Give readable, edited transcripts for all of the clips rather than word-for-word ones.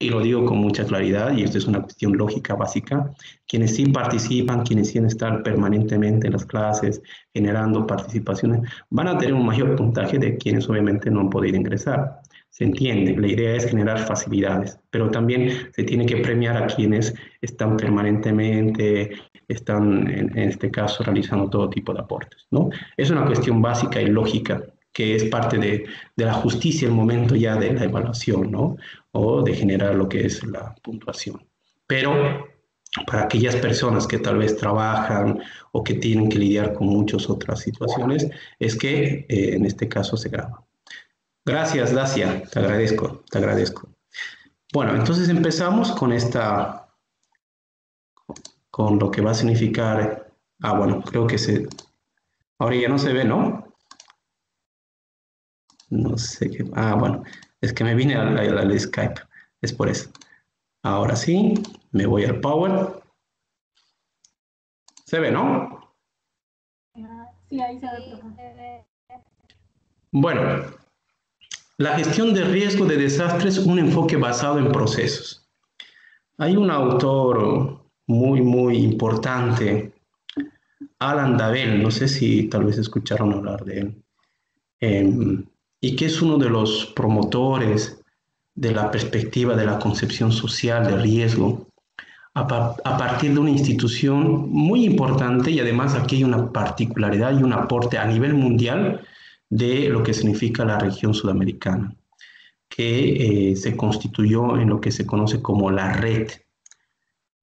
y lo digo con mucha claridad, y esto es una cuestión lógica básica, quienes sí participan, quienes sí están permanentemente en las clases, generando participaciones, van a tener un mayor puntaje de quienes obviamente no han podido ingresar. Se entiende, la idea es generar facilidades, pero también se tiene que premiar a quienes están permanentemente, están en este caso realizando todo tipo de aportes, ¿no? Es una cuestión básica y lógica que es parte de la justicia el momento ya de la evaluación, ¿no? O de generar lo que es la puntuación. Pero para aquellas personas que tal vez trabajan o que tienen que lidiar con muchas otras situaciones, es que en este caso se graba. Gracias, Dacia, te agradezco, te agradezco. Bueno, entonces empezamos con con lo que va a significar, bueno, creo que ahora ya no se ve, ¿no? No sé qué, bueno, es que me vine al Skype, es por eso. Ahora sí, me voy al Power. ¿Se ve, no? Sí, ahí se ve. Bueno, la gestión de riesgo de desastres, un enfoque basado en procesos. Hay un autor muy importante, Alan Dabell, no sé si tal vez escucharon hablar de él, y que es uno de los promotores de la perspectiva de la concepción social de riesgo a partir de una institución muy importante, y además aquí hay una particularidad y un aporte a nivel mundial de lo que significa la región sudamericana, que se constituyó en lo que se conoce como la red.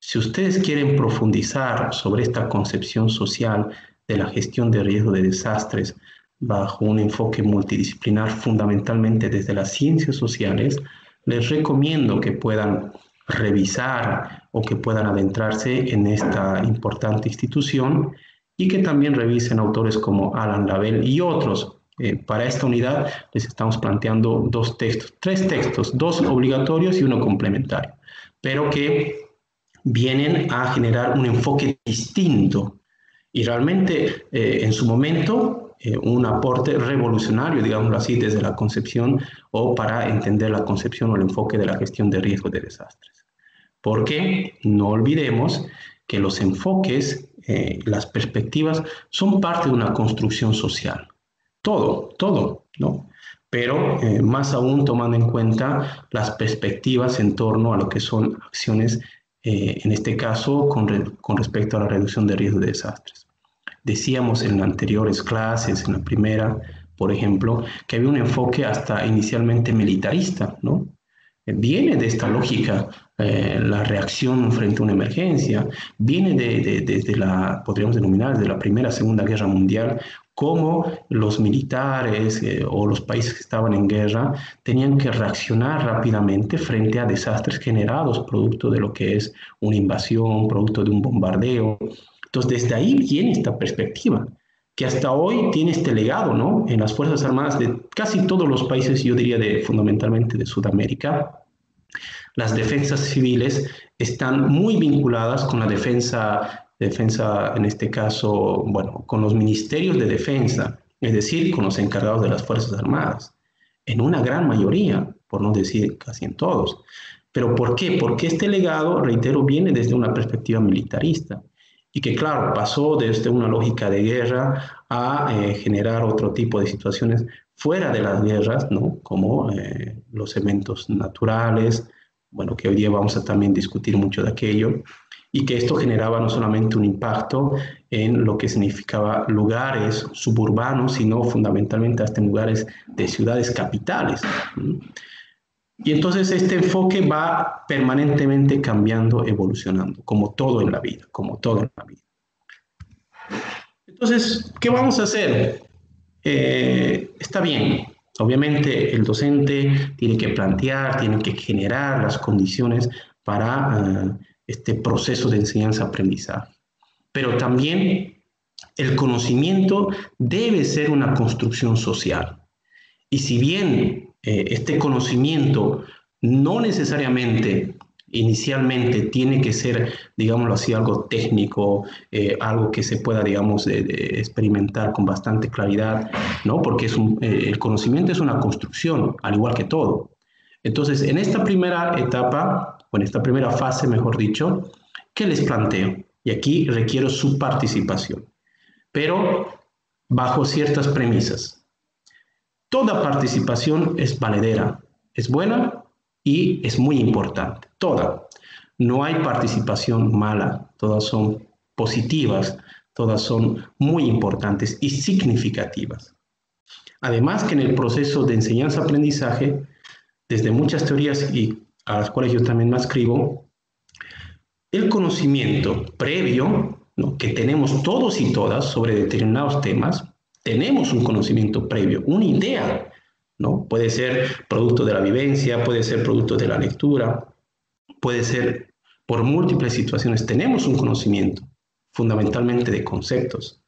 Si ustedes quieren profundizar sobre esta concepción social de la gestión de riesgo de desastres bajo un enfoque multidisciplinar fundamentalmente desde las ciencias sociales, les recomiendo que puedan revisar o que puedan adentrarse en esta importante institución y que también revisen autores como Alan Dabell y otros. Para esta unidad les estamos planteando tres textos, dos obligatorios y uno complementario, pero que vienen a generar un enfoque distinto y realmente en su momento un aporte revolucionario, digámoslo así, desde la concepción o para entender la concepción o el enfoque de la gestión de riesgos de desastres. Porque no olvidemos que los enfoques, las perspectivas son parte de una construcción social. Todo, ¿no? Pero más aún tomando en cuenta las perspectivas en torno a lo que son acciones, en este caso con respecto a la reducción de riesgos de desastres. Decíamos en anteriores clases, en la primera, por ejemplo, que había un enfoque hasta inicialmente militarista, ¿no? Viene de esta lógica, la reacción frente a una emergencia, viene desde podríamos denominar, desde la Primera, Segunda Guerra Mundial, cómo los militares o los países que estaban en guerra tenían que reaccionar rápidamente frente a desastres generados producto de lo que es una invasión, producto de un bombardeo. Entonces, desde ahí viene esta perspectiva, que hasta hoy tiene este legado, ¿no? En las Fuerzas Armadas de casi todos los países, yo diría fundamentalmente de Sudamérica, las defensas civiles están muy vinculadas con la defensa en este caso, bueno, con los ministerios de defensa, es decir, con los encargados de las Fuerzas Armadas, en una gran mayoría, por no decir casi en todos. ¿Pero por qué? Porque este legado, reitero, viene desde una perspectiva militarista y que, claro, pasó desde una lógica de guerra a generar otro tipo de situaciones fuera de las guerras, ¿no? Como los eventos naturales, bueno, que hoy día vamos a también discutir mucho de aquello, y que esto generaba no solamente un impacto en lo que significaba lugares suburbanos, sino fundamentalmente hasta en lugares de ciudades capitales. Y entonces este enfoque va permanentemente cambiando, evolucionando, como todo en la vida, como todo en la vida. Entonces, ¿qué vamos a hacer? Está bien, obviamente el docente tiene que plantear, tiene que generar las condiciones para este proceso de enseñanza-aprendizaje, pero también el conocimiento debe ser una construcción social. Y si bien este conocimiento no necesariamente inicialmente tiene que ser, digámoslo así, algo técnico, algo que se pueda, digamos, experimentar con bastante claridad, ¿no? Porque el conocimiento es una construcción, al igual que todo. Entonces, en esta primera etapa, o en esta primera fase, mejor dicho, ¿qué les planteo? Y aquí requiero su participación, pero bajo ciertas premisas. Toda participación es valedera, es buena y es muy importante. Toda. No hay participación mala, todas son positivas, todas son muy importantes y significativas. Además que en el proceso de enseñanza-aprendizaje, desde muchas teorías y a las cuales yo también me adscribo, el conocimiento previo, ¿no?, que tenemos todos y todas sobre determinados temas, tenemos un conocimiento previo, una idea, ¿no? Puede ser producto de la vivencia, puede ser producto de la lectura, puede ser por múltiples situaciones. Tenemos un conocimiento, fundamentalmente de conceptos.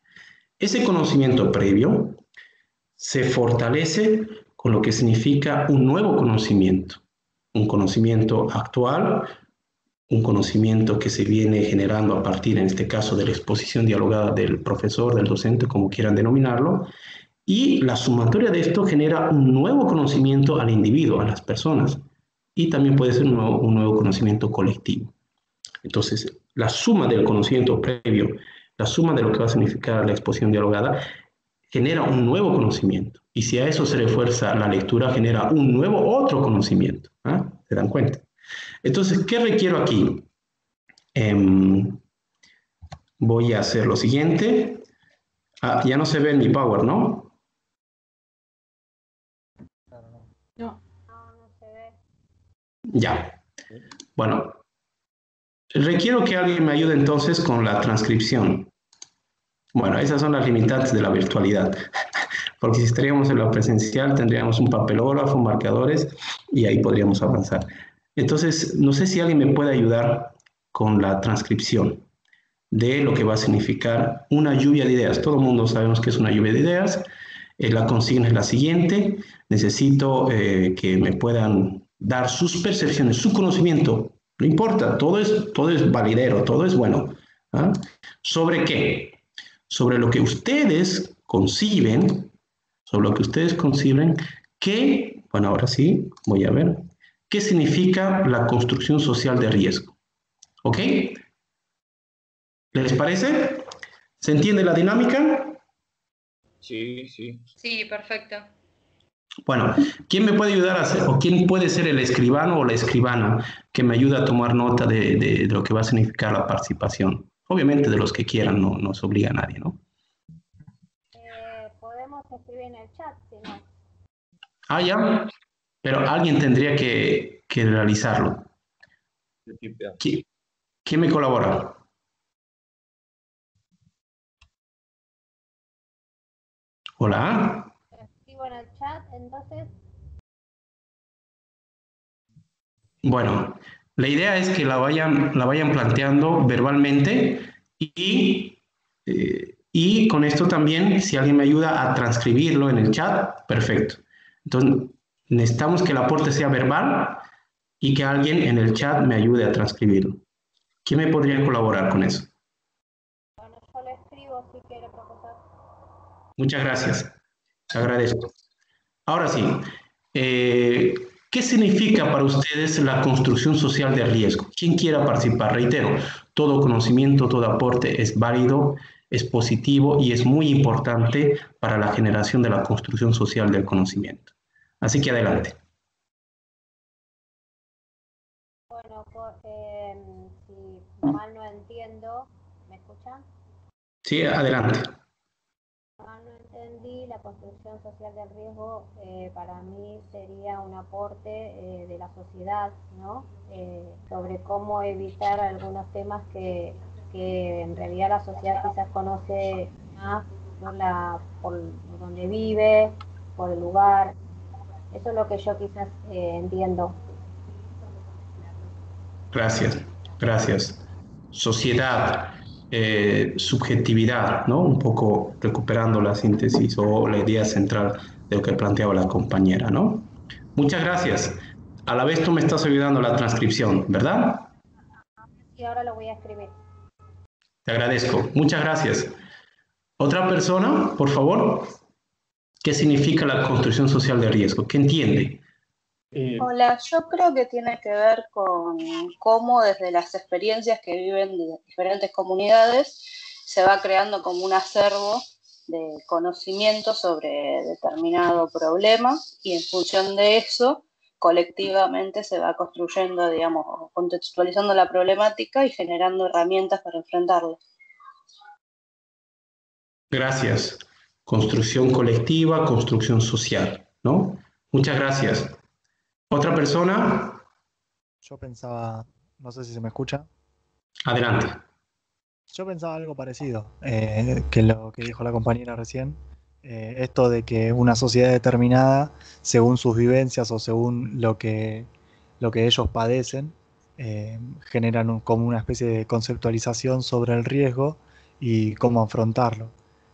Ese conocimiento previo se fortalece con lo que significa un nuevo conocimiento, un conocimiento actual, un conocimiento que se viene generando a partir, en este caso, de la exposición dialogada del profesor, del docente, como quieran denominarlo, y la sumatoria de esto genera un nuevo conocimiento al individuo, a las personas, y también puede ser un nuevo conocimiento colectivo. Entonces, la suma del conocimiento previo, la suma de lo que va a significar la exposición dialogada, genera un nuevo conocimiento. Y si a eso se refuerza la lectura, genera un nuevo otro conocimiento. ¿Ah? ¿Se dan cuenta? Entonces, ¿qué requiero aquí? Voy a hacer lo siguiente. Ya no se ve en mi Power, ¿no? No. No se ve. Ya. Bueno, requiero que alguien me ayude entonces con la transcripción. Bueno, esas son las limitantes de la virtualidad. Porque si estaríamos en la presencial, tendríamos un papelógrafo, marcadores, y ahí podríamos avanzar. Entonces, no sé si alguien me puede ayudar con la transcripción de lo que va a significar una lluvia de ideas. Todo el mundo sabemos que es una lluvia de ideas. La consigna es la siguiente. Necesito que me puedan dar sus percepciones, su conocimiento. No importa, todo es validero, todo es bueno. ¿Ah? ¿Sobre qué? Sobre lo que ustedes conciben, que, bueno, ahora sí, voy a ver, ¿qué significa la construcción social de riesgo? ¿Ok? ¿Les parece? ¿Se entiende la dinámica? Sí, sí. Sí, perfecto. Bueno, ¿quién me puede ayudar a hacer, o quién puede ser el escribano o la escribana que me ayude a tomar nota de lo que va a significar la participación? Obviamente de los que quieran, no se obliga a nadie, ¿no? Podemos escribir en el chat, si no. Ah, ya, pero alguien tendría que realizarlo. ¿Quién me colabora? Hola. Escribo en el chat, entonces. Bueno, la idea es que la vayan planteando verbalmente y con esto también, si alguien me ayuda a transcribirlo en el chat, perfecto. Entonces, necesitamos que el aporte sea verbal y que alguien en el chat me ayude a transcribirlo. ¿Quién me podría colaborar con eso? Bueno, yo le escribo si quiere, profesor. Muchas gracias. Te agradezco. Ahora sí, ¿qué significa para ustedes la construcción social de riesgo? ¿Quién quiera participar? Reitero, todo conocimiento, todo aporte es válido, es positivo y es muy importante para la generación de la construcción social del conocimiento. Así que adelante. Bueno, si mal no entiendo, ¿me escuchan? Sí, adelante. Mal no entendí, la construcción social del riesgo para mí sería un aporte de la sociedad, ¿no? Sobre cómo evitar algunos temas que en realidad la sociedad quizás conoce más por donde vive, por el lugar. Eso es lo que yo quizás entiendo. Gracias, gracias. Sociedad, subjetividad, ¿no? Un poco recuperando la síntesis o la idea central de lo que planteaba la compañera, ¿no? Muchas gracias. A la vez tú me estás ayudando a la transcripción, ¿verdad? Y ahora lo voy a escribir. Te agradezco. Muchas gracias. ¿Otra persona, por favor? ¿Qué significa la construcción social de riesgo? ¿Qué entiende? Hola, yo creo que tiene que ver con cómo desde las experiencias que viven de diferentes comunidades se va creando como un acervo de conocimiento sobre determinado problema y en función de eso, colectivamente se va construyendo, digamos, contextualizando la problemática y generando herramientas para enfrentarla. Gracias. Construcción colectiva, construcción social, ¿no? Muchas gracias. ¿Otra persona? Yo pensaba, no sé si se me escucha, Adelante. yo pensaba algo parecido que lo que dijo la compañera recién, esto de que una sociedad determinada, según sus vivencias o según lo que ellos padecen, generan como una especie de conceptualización sobre el riesgo y cómo afrontarlo.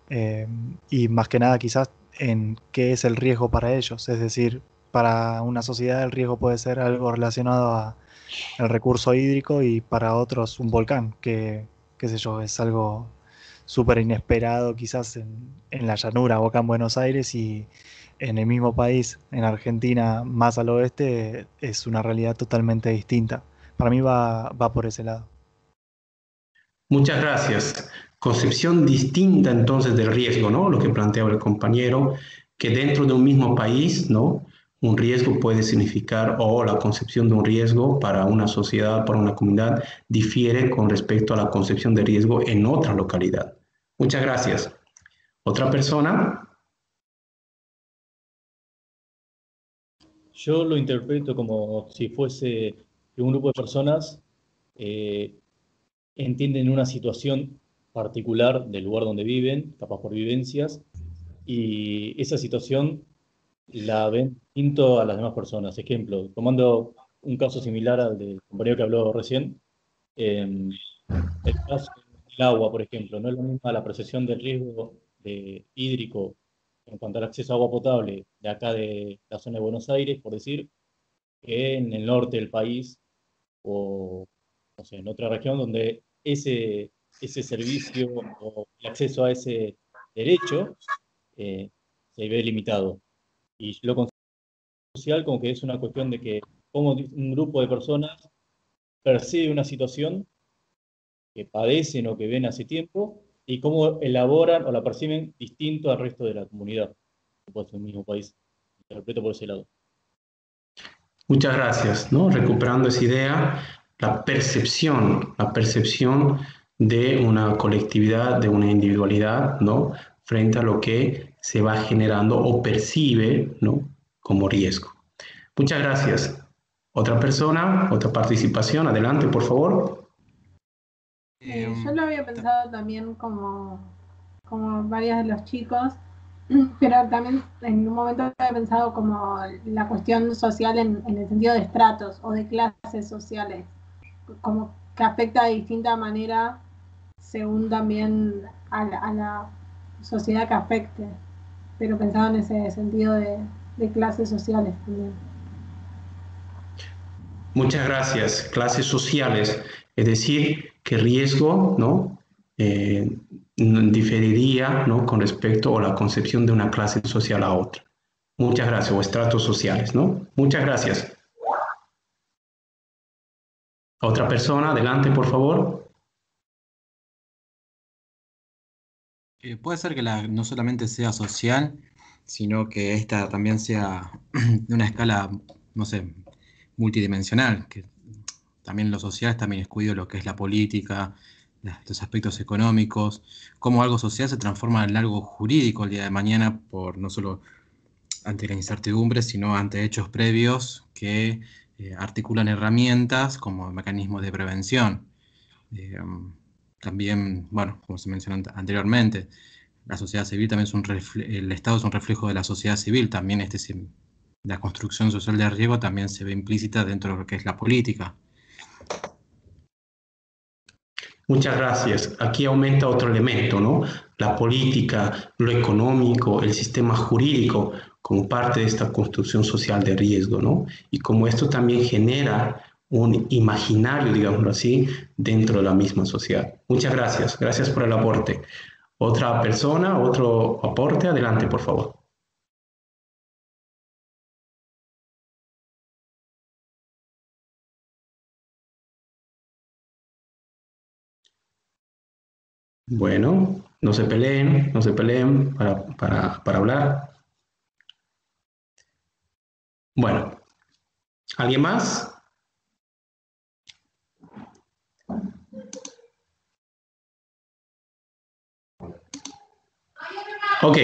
Eh, y más que nada quizás en qué es el riesgo para ellos, es decir, para una sociedad el riesgo puede ser algo relacionado a el recurso hídrico y para otros un volcán, que, qué sé yo, es algo súper inesperado quizás en la llanura o acá en Buenos Aires y en el mismo país, en Argentina, más al oeste, es una realidad totalmente distinta. Para mí va por ese lado. Muchas gracias. Concepción distinta entonces del riesgo, ¿no? Lo que planteaba el compañero, que dentro de un mismo país, ¿no? Un riesgo puede significar, o la concepción de un riesgo para una sociedad, para una comunidad, difiere con respecto a la concepción de riesgo en otra localidad. Muchas gracias. ¿Otra persona? Yo lo interpreto como si fuese que un grupo de personas eh, entienden una situación particular del lugar donde viven, capaz por vivencias, y esa situación la ven distinto a las demás personas. Ejemplo, tomando un caso similar al del compañero que habló recién, el caso del agua, por ejemplo, no es la misma la percepción del riesgo hídrico en cuanto al acceso a agua potable de acá de la zona de Buenos Aires, por decir, que en el norte del país o no sé, en otra región donde ese servicio o el acceso a ese derecho se ve limitado. Y lo considero social como que es una cuestión de que cómo un grupo de personas percibe una situación que padecen o que ven hace tiempo y cómo elaboran o la perciben distinto al resto de la comunidad, que puede ser un mismo país. Interpreto por ese lado. Muchas gracias, ¿no? Recuperando esa idea, la percepción de una colectividad, de una individualidad, ¿no? Frente a lo que se va generando o percibe, ¿no? Como riesgo. Muchas gracias. Otra persona, otra participación, adelante, por favor. Yo lo había pensado también como varios de los chicos, pero también en un momento había pensado como la cuestión social en el sentido de estratos o de clases sociales, como que afecta de distinta manera según también a la sociedad que afecte, pero pensaba en ese sentido de clases sociales también. Muchas gracias. Clases sociales, es decir, que riesgo, ¿no? Eh, diferiría, ¿no? Con respecto a la concepción de una clase social a otra. Muchas gracias, o estratos sociales, ¿no? Muchas gracias. Otra persona, adelante, por favor. Puede ser que no solamente sea social, sino que esta también sea de una escala, no sé, multidimensional, que también lo social está también excluido lo que es la política, los aspectos económicos, cómo algo social se transforma en algo jurídico el día de mañana por no solo ante la incertidumbre, sino ante hechos previos que articulan herramientas como mecanismos de prevención. También, bueno, como se mencionó anteriormente, la sociedad civil también es el Estado es un reflejo de la sociedad civil, también la construcción social de riesgo también se ve implícita dentro de lo que es la política. Muchas gracias. Aquí aumenta otro elemento, ¿no? La política, lo económico, el sistema jurídico como parte de esta construcción social de riesgo, ¿no? Y como esto también genera un imaginario, digámoslo así, dentro de la misma sociedad. Muchas gracias. Gracias por el aporte. Otra persona, otro aporte, adelante, por favor. Bueno, no se peleen para hablar. Bueno, ¿alguien más? Ok,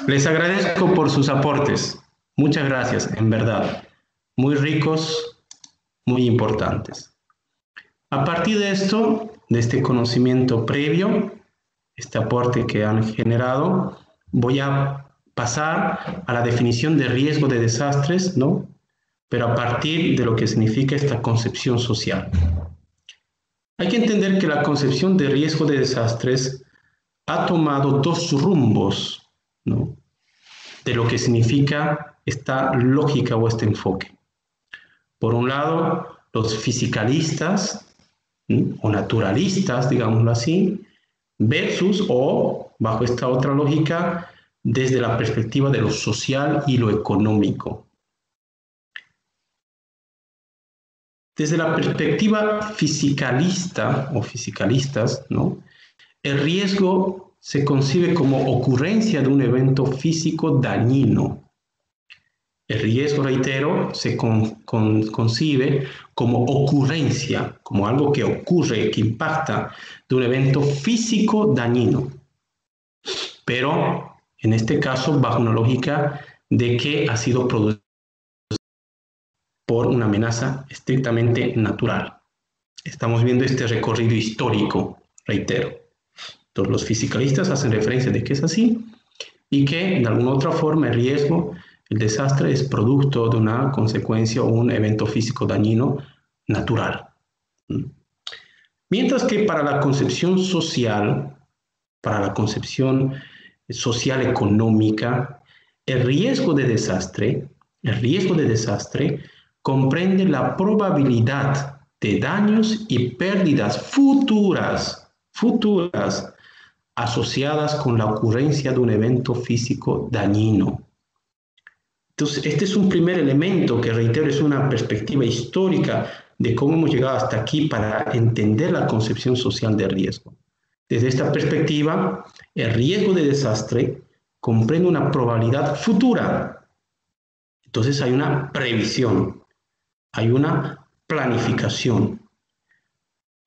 les agradezco por sus aportes. Muchas gracias, en verdad. Muy ricos, muy importantes. A partir de esto, de este conocimiento previo, este aporte que han generado, voy a pasar a la definición de riesgo de desastres, ¿no? Pero a partir de lo que significa esta concepción social. Hay que entender que la concepción de riesgo de desastres ha tomado dos rumbos, ¿no? De lo que significa esta lógica o este enfoque. Por un lado, los fisicalistas, ¿sí? O naturalistas, digámoslo así, versus o, bajo esta otra lógica, desde la perspectiva de lo social y lo económico. Desde la perspectiva fisicalista o fisicalistas, ¿no? El riesgo se concibe como ocurrencia de un evento físico dañino. El riesgo, reitero, se concibe como ocurrencia, como algo que ocurre, que impacta de un evento físico dañino. Pero, en este caso, bajo una lógica de que ha sido producido por una amenaza estrictamente natural. Estamos viendo este recorrido histórico, reitero. Entonces, los fisicalistas hacen referencia de que es así y que, de alguna otra forma, el riesgo, el desastre es producto de una consecuencia o un evento físico dañino natural. Mientras que para la concepción social económica, el riesgo de desastre comprende la probabilidad de daños y pérdidas futuras asociadas con la ocurrencia de un evento físico dañino. Entonces, este es un primer elemento que, reitero, es una perspectiva histórica de cómo hemos llegado hasta aquí para entender la concepción social de riesgo. Desde esta perspectiva, el riesgo de desastre comprende una probabilidad futura. Entonces hay una previsión, hay una planificación.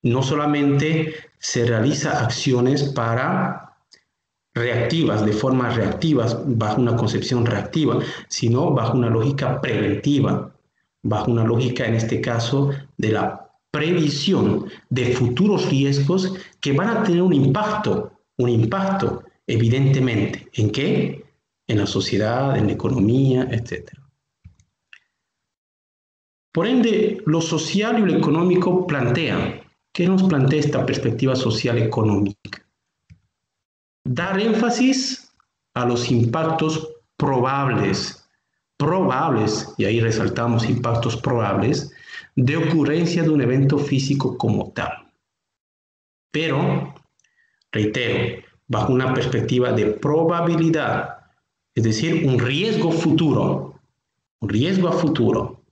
No solamente se realizan acciones reactivas, de forma reactivas, bajo una concepción reactiva, sino bajo una lógica preventiva, bajo una lógica, en este caso, de la previsión de futuros riesgos que van a tener un impacto, evidentemente. ¿En qué? En la sociedad, en la economía, etc. Por ende, lo social y lo económico plantean. ¿Qué nos plantea esta perspectiva social económica? Dar énfasis a los impactos probables, y ahí resaltamos impactos probables, de ocurrencia de un evento físico como tal. Pero, reitero, bajo una perspectiva de probabilidad, es decir, un riesgo a futuro.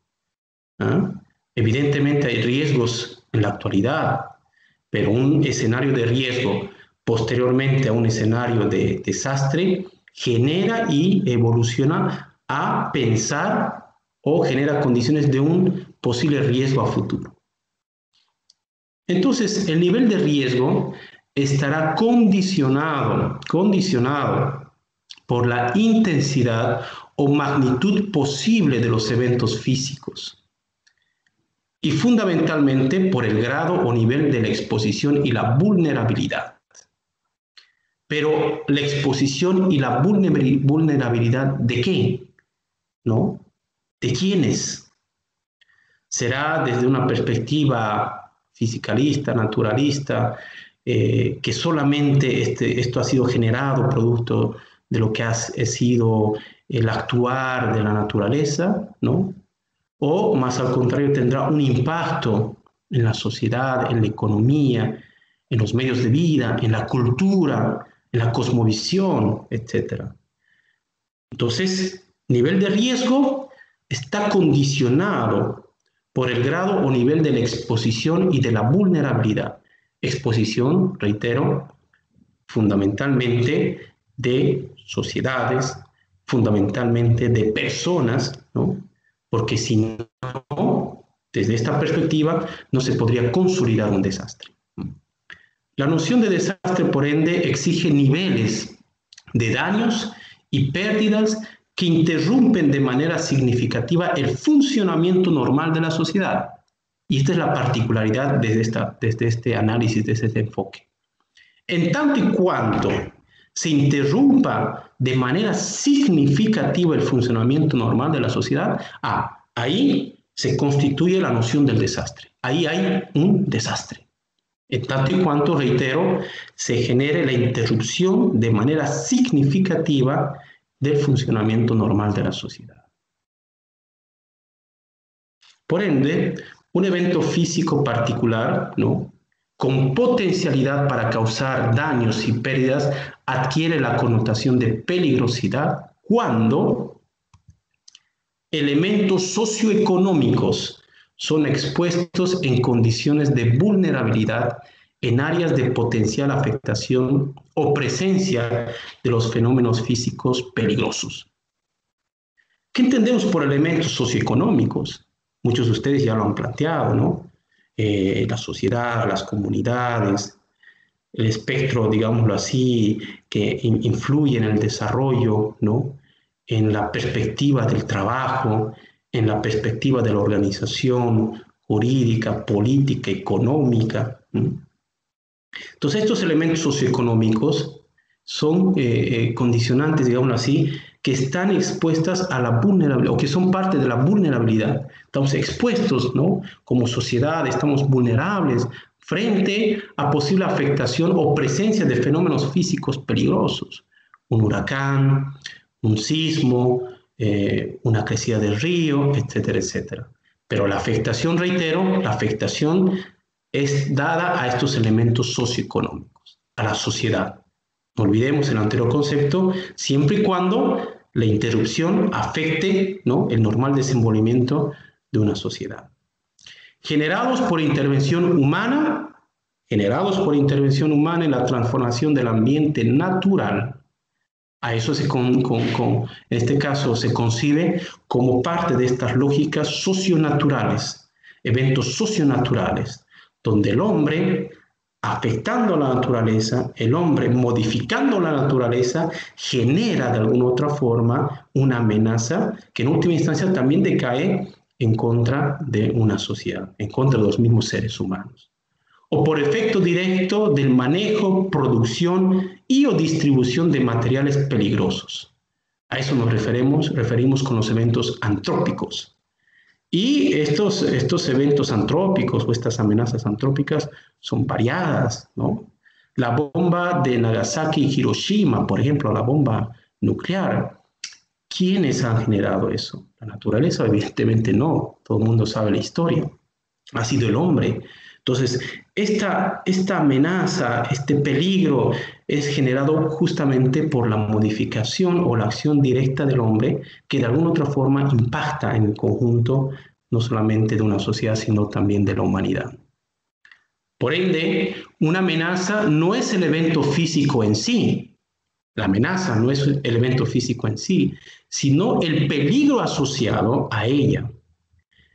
Evidentemente hay riesgos en la actualidad, pero un escenario de riesgo posteriormente a un escenario de desastre genera y evoluciona a pensar o genera condiciones de un posible riesgo a futuro. Entonces, el nivel de riesgo estará condicionado por la intensidad o magnitud posible de los eventos físicos y fundamentalmente por el grado o nivel de la exposición y la vulnerabilidad. Pero la exposición y la vulnerabilidad, ¿de qué? ¿No? ¿De quiénes? ¿Será desde una perspectiva fisicalista, naturalista, que solamente esto ha sido generado producto de lo que ha sido el actuar de la naturaleza, ¿no? O más al contrario tendrá un impacto en la sociedad, en la economía, en los medios de vida, en la cultura, en la cosmovisión, etc. Entonces, nivel de riesgo está condicionado por el grado o nivel de la exposición y de la vulnerabilidad. Exposición, reitero, fundamentalmente de sociedades, fundamentalmente de personas, ¿no? Porque si no, desde esta perspectiva, no se podría consolidar un desastre. La noción de desastre, por ende, exige niveles de daños y pérdidas que interrumpen de manera significativa el funcionamiento normal de la sociedad. Y esta es la particularidad desde este análisis, desde este enfoque. En tanto y cuanto se interrumpa de manera significativa el funcionamiento normal de la sociedad, ahí se constituye la noción del desastre. Ahí hay un desastre. En tanto y cuanto, reitero, se genere la interrupción de manera significativa del funcionamiento normal de la sociedad. Por ende, un evento físico particular, ¿no?, con potencialidad para causar daños y pérdidas, adquiere la connotación de peligrosidad cuando elementos socioeconómicos son expuestos en condiciones de vulnerabilidad en áreas de potencial afectación o presencia de los fenómenos físicos peligrosos. ¿Qué entendemos por elementos socioeconómicos? Muchos de ustedes ya lo han planteado, ¿no? La sociedad, las comunidades, el espectro, digámoslo así, que influye en el desarrollo, ¿no?, en la perspectiva del trabajo, en la perspectiva de la organización jurídica, política, económica. Entonces, estos elementos socioeconómicos son condicionantes, digámoslo así, que están expuestas a la vulnerabilidad, o que son parte de la vulnerabilidad. Estamos expuestos, ¿no?, como sociedad, estamos vulnerables frente a posible afectación o presencia de fenómenos físicos peligrosos. Un huracán, un sismo, una crecida del río, etcétera, etcétera. Pero la afectación, reitero, la afectación es dada a estos elementos socioeconómicos, a la sociedad. No olvidemos el anterior concepto, siempre y cuando la interrupción afecte, ¿no?, el normal desenvolvimiento de una sociedad. Generados por intervención humana en la transformación del ambiente natural. A eso en este caso se concibe como parte de estas lógicas socionaturales, eventos socionaturales, donde el hombre, afectando a la naturaleza, el hombre modificando la naturaleza, genera de alguna otra forma una amenaza que en última instancia también decae en contra de una sociedad, en contra de los mismos seres humanos. O por efecto directo del manejo, producción y o distribución de materiales peligrosos. A eso nos referimos con los eventos antrópicos. Y estos eventos antrópicos o estas amenazas antrópicas son variadas, ¿no? La bomba de Nagasaki y Hiroshima, por ejemplo, la bomba nuclear. ¿Quiénes han generado eso? La naturaleza, evidentemente no. Todo el mundo sabe la historia. Ha sido el hombre. Entonces, esta amenaza, este peligro es generado justamente por la modificación o la acción directa del hombre que de alguna otra forma impacta en el conjunto no solamente de una sociedad, sino también de la humanidad. Por ende, una amenaza no es el evento físico en sí. La amenaza no es el evento físico en sí, sino el peligro asociado a ella.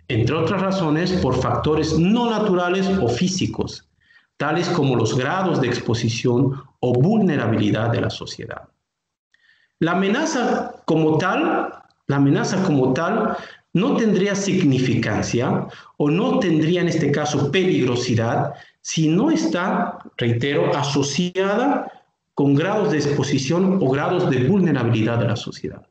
Entre otras razones, por factores no naturales o físicos, tales como los grados de exposición o vulnerabilidad de la sociedad. La amenaza como tal no tendría significancia o no tendría en este caso peligrosidad si no está, reitero, asociada con grados de exposición o grados de vulnerabilidad de la sociedad.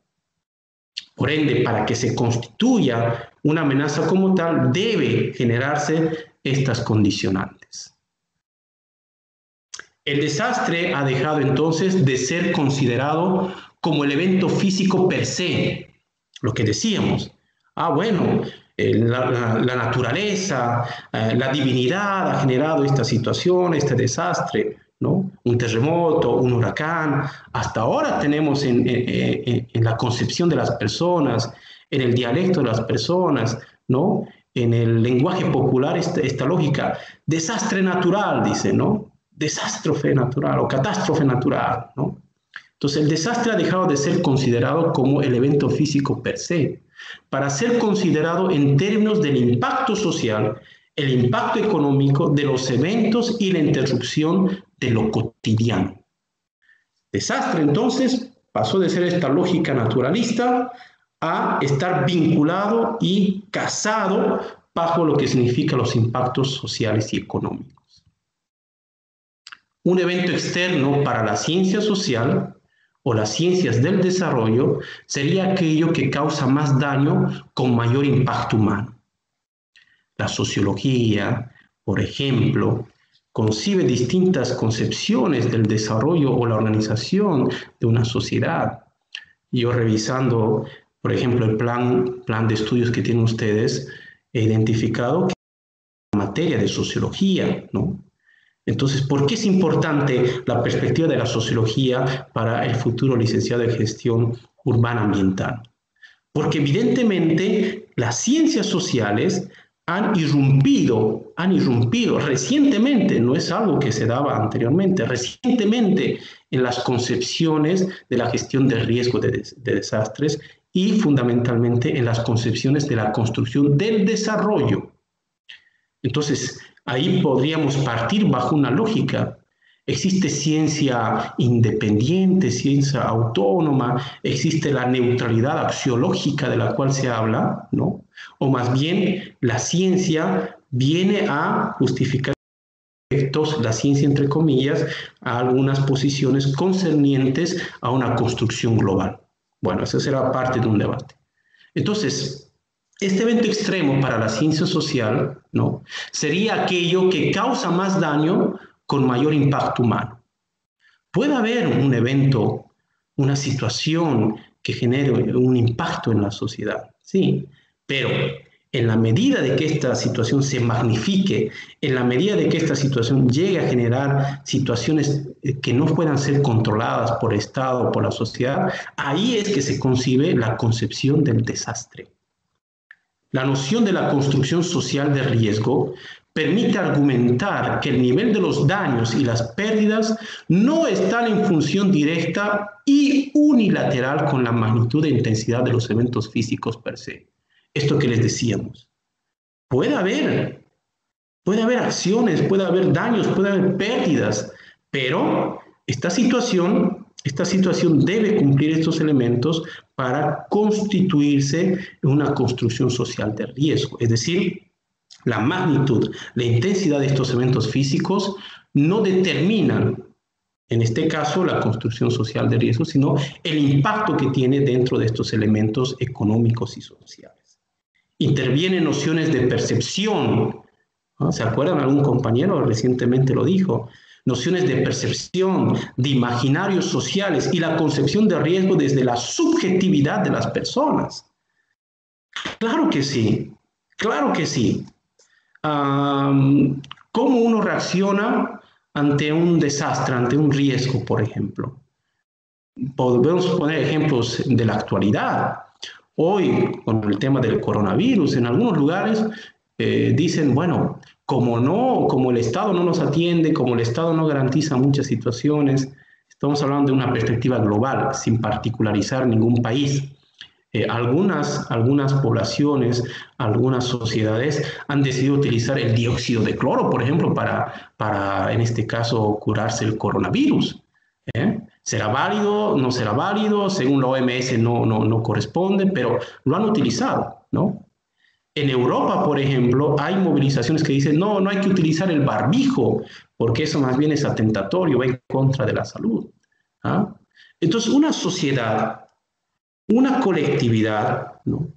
Por ende, para que se constituya una amenaza como tal, debe generarse estas condicionantes. El desastre ha dejado entonces de ser considerado como el evento físico per se, lo que decíamos. La naturaleza, la divinidad ha generado esta situación, este desastre, ¿no? Un terremoto, un huracán. Hasta ahora tenemos en la concepción de las personas, en el dialecto de las personas, ¿no?, en el lenguaje popular esta lógica. Desastre natural, dice, ¿no? desastre natural o catástrofe natural, ¿no? Entonces el desastre ha dejado de ser considerado como el evento físico per se, para ser considerado en términos del impacto social, el impacto económico de los eventos y la interrupción de lo cotidiano. Desastre, entonces, pasó de ser esta lógica naturalista a estar vinculado y casado bajo lo que significan los impactos sociales y económicos. Un evento externo para la ciencia social o las ciencias del desarrollo sería aquello que causa más daño con mayor impacto humano. La sociología, por ejemplo, concibe distintas concepciones del desarrollo o la organización de una sociedad. Yo revisando, por ejemplo, el plan de estudios que tienen ustedes, he identificado que es una materia de sociología, ¿no? Entonces, ¿por qué es importante la perspectiva de la sociología para el futuro licenciado en gestión urbana ambiental? Porque evidentemente las ciencias sociales han irrumpido recientemente, no es algo que se daba anteriormente, recientemente en las concepciones de la gestión del riesgo de desastres y fundamentalmente en las concepciones de la construcción del desarrollo. Entonces, ahí podríamos partir bajo una lógica. Existe ciencia independiente, ciencia autónoma, existe la neutralidad axiológica de la cual se habla, ¿no? O más bien, la ciencia viene a justificar efectos, la ciencia entre comillas, a algunas posiciones concernientes a una construcción global. Bueno, esa será parte de un debate. Entonces, este evento extremo para la ciencia social, ¿no?, sería aquello que causa más daño con mayor impacto humano. Puede haber un evento, una situación que genere un impacto en la sociedad, sí, pero en la medida de que esta situación se magnifique, en la medida de que esta situación llegue a generar situaciones que no puedan ser controladas por el Estado o por la sociedad, ahí es que se concibe la concepción del desastre. La noción de la construcción social de riesgo permite argumentar que el nivel de los daños y las pérdidas no están en función directa y unilateral con la magnitud e intensidad de los eventos físicos per se. Esto que les decíamos. Puede haber acciones, puede haber daños, puede haber pérdidas, pero esta situación debe cumplir estos elementos para constituirse en una construcción social de riesgo. Es decir, la magnitud, la intensidad de estos eventos físicos no determinan, en este caso, la construcción social de riesgo, sino el impacto que tiene dentro de estos elementos económicos y sociales. Intervienen nociones de percepción, ¿no? ¿Se acuerdan? Algún compañero recientemente lo dijo. Nociones de percepción, de imaginarios sociales y la concepción de riesgo desde la subjetividad de las personas. Claro que sí, claro que sí. ¿Cómo uno reacciona ante un desastre, ante un riesgo, por ejemplo? Podemos poner ejemplos de la actualidad. Hoy, con el tema del coronavirus, en algunos lugares dicen, bueno, como el Estado no nos atiende, como el Estado no garantiza muchas situaciones, estamos hablando de una perspectiva global, sin particularizar ningún país. Algunas poblaciones, algunas sociedades han decidido utilizar el dióxido de cloro, por ejemplo, para en este caso, curarse el coronavirus. ¿Será válido? ¿No será válido? Según la OMS no corresponde, pero lo han utilizado, ¿no? En Europa, por ejemplo, hay movilizaciones que dicen, no hay que utilizar el barbijo, porque eso más bien es atentatorio, va en contra de la salud. ¿Ah? Entonces, una sociedad, una colectividad, ¿no?,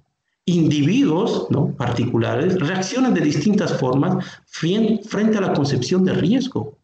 individuos, ¿no?, particulares, reaccionan de distintas formas frente a la concepción de riesgo.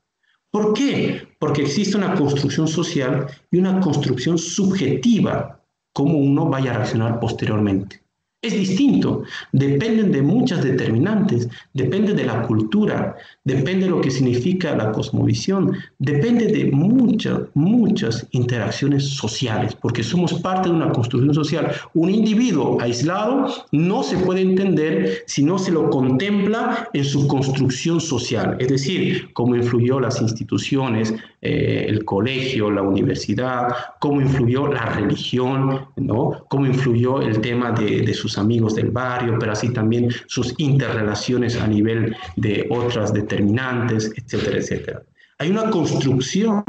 ¿Por qué? Porque existe una construcción social y una construcción subjetiva, cómo uno vaya a reaccionar posteriormente. Es distinto, dependen de muchas determinantes, depende de la cultura, depende de lo que significa la cosmovisión, depende de muchas interacciones sociales, porque somos parte de una construcción social. Un individuo aislado no se puede entender si no se lo contempla en su construcción social, es decir, cómo influyó las instituciones, el colegio, la universidad, cómo influyó la religión, ¿no? Cómo influyó el tema de sus amigos del barrio, pero así también sus interrelaciones a nivel de otras determinantes, etcétera, etcétera. Hay una construcción,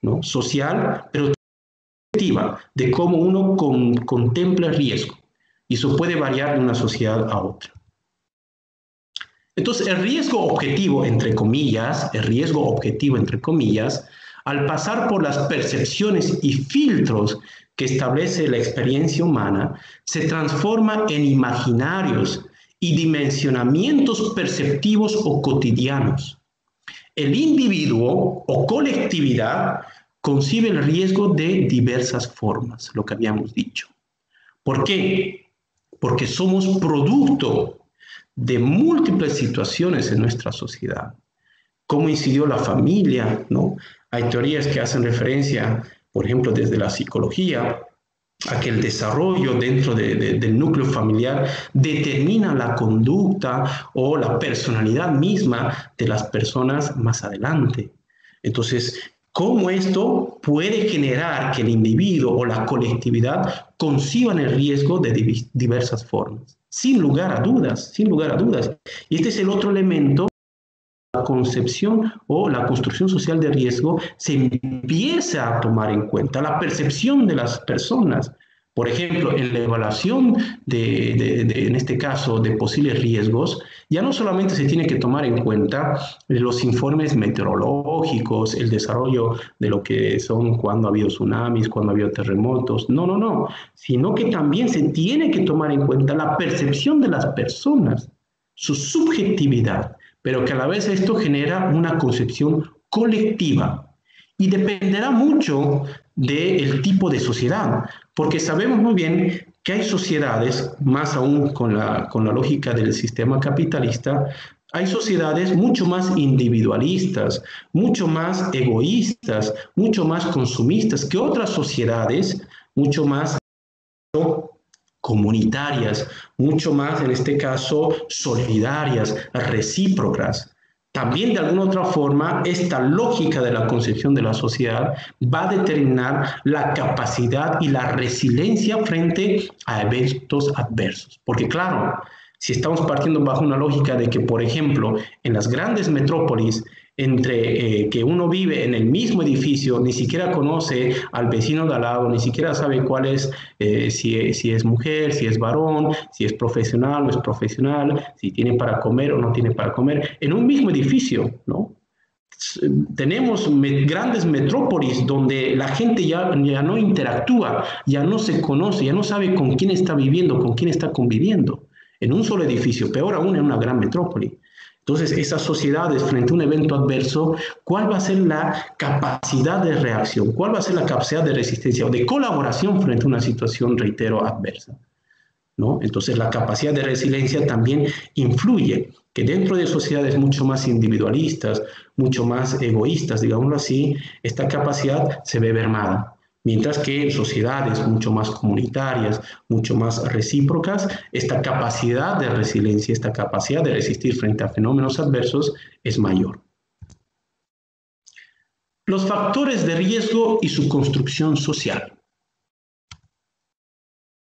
¿no?, social, pero efectiva, de cómo uno contempla el riesgo. Y eso puede variar de una sociedad a otra. Entonces, el riesgo objetivo, entre comillas, al pasar por las percepciones y filtros que establece la experiencia humana, se transforma en imaginarios y dimensionamientos perceptivos o cotidianos. El individuo o colectividad concibe el riesgo de diversas formas, lo que habíamos dicho. ¿Por qué? Porque somos producto de múltiples situaciones en nuestra sociedad. ¿Cómo incidió la familia, ¿no? Hay teorías que hacen referencia, por ejemplo, desde la psicología, a que el desarrollo dentro del núcleo familiar determina la conducta o la personalidad misma de las personas más adelante. Entonces, ¿cómo esto puede generar que el individuo o la colectividad conciban el riesgo de diversas formas? Sin lugar a dudas, sin lugar a dudas. Y este es el otro elemento. La concepción o la construcción social de riesgo se empieza a tomar en cuenta, la percepción de las personas. Por ejemplo, en la evaluación en este caso, de posibles riesgos, ya no solamente se tiene que tomar en cuenta los informes meteorológicos, el desarrollo de lo que son cuando ha habido tsunamis, cuando ha habido terremotos, no, sino que también se tiene que tomar en cuenta la percepción de las personas, su subjetividad, pero que a la vez esto genera una concepción colectiva y dependerá mucho del tipo de sociedad, porque sabemos muy bien que hay sociedades, más aún con la lógica del sistema capitalista, hay sociedades mucho más individualistas, mucho más egoístas, mucho más consumistas que otras sociedades, mucho más comunitarias, mucho más, en este caso, solidarias, recíprocas. También, de alguna otra forma, esta lógica de la concepción de la sociedad va a determinar la capacidad y la resiliencia frente a eventos adversos. Porque, claro, si estamos partiendo bajo una lógica de que, por ejemplo, en las grandes metrópolis, entre que uno vive en el mismo edificio, ni siquiera conoce al vecino de al lado, ni siquiera sabe cuál es, si es mujer, si es varón, si es profesional o no es profesional, si tiene para comer o no tiene para comer, en un mismo edificio, ¿no? Tenemos grandes metrópolis donde la gente ya no interactúa, ya no se conoce, ya no sabe con quién está viviendo, con quién está conviviendo, en un solo edificio, peor aún en una gran metrópoli. Entonces, esas sociedades frente a un evento adverso, ¿cuál va a ser la capacidad de reacción? ¿Cuál va a ser la capacidad de resistencia o de colaboración frente a una situación, reitero, adversa? ¿No? Entonces, la capacidad de resiliencia también influye, que dentro de sociedades mucho más individualistas, mucho más egoístas, digámoslo así, esta capacidad se ve mermada. Mientras que en sociedades mucho más comunitarias, mucho más recíprocas, esta capacidad de resiliencia, esta capacidad de resistir frente a fenómenos adversos es mayor. Los factores de riesgo y su construcción social.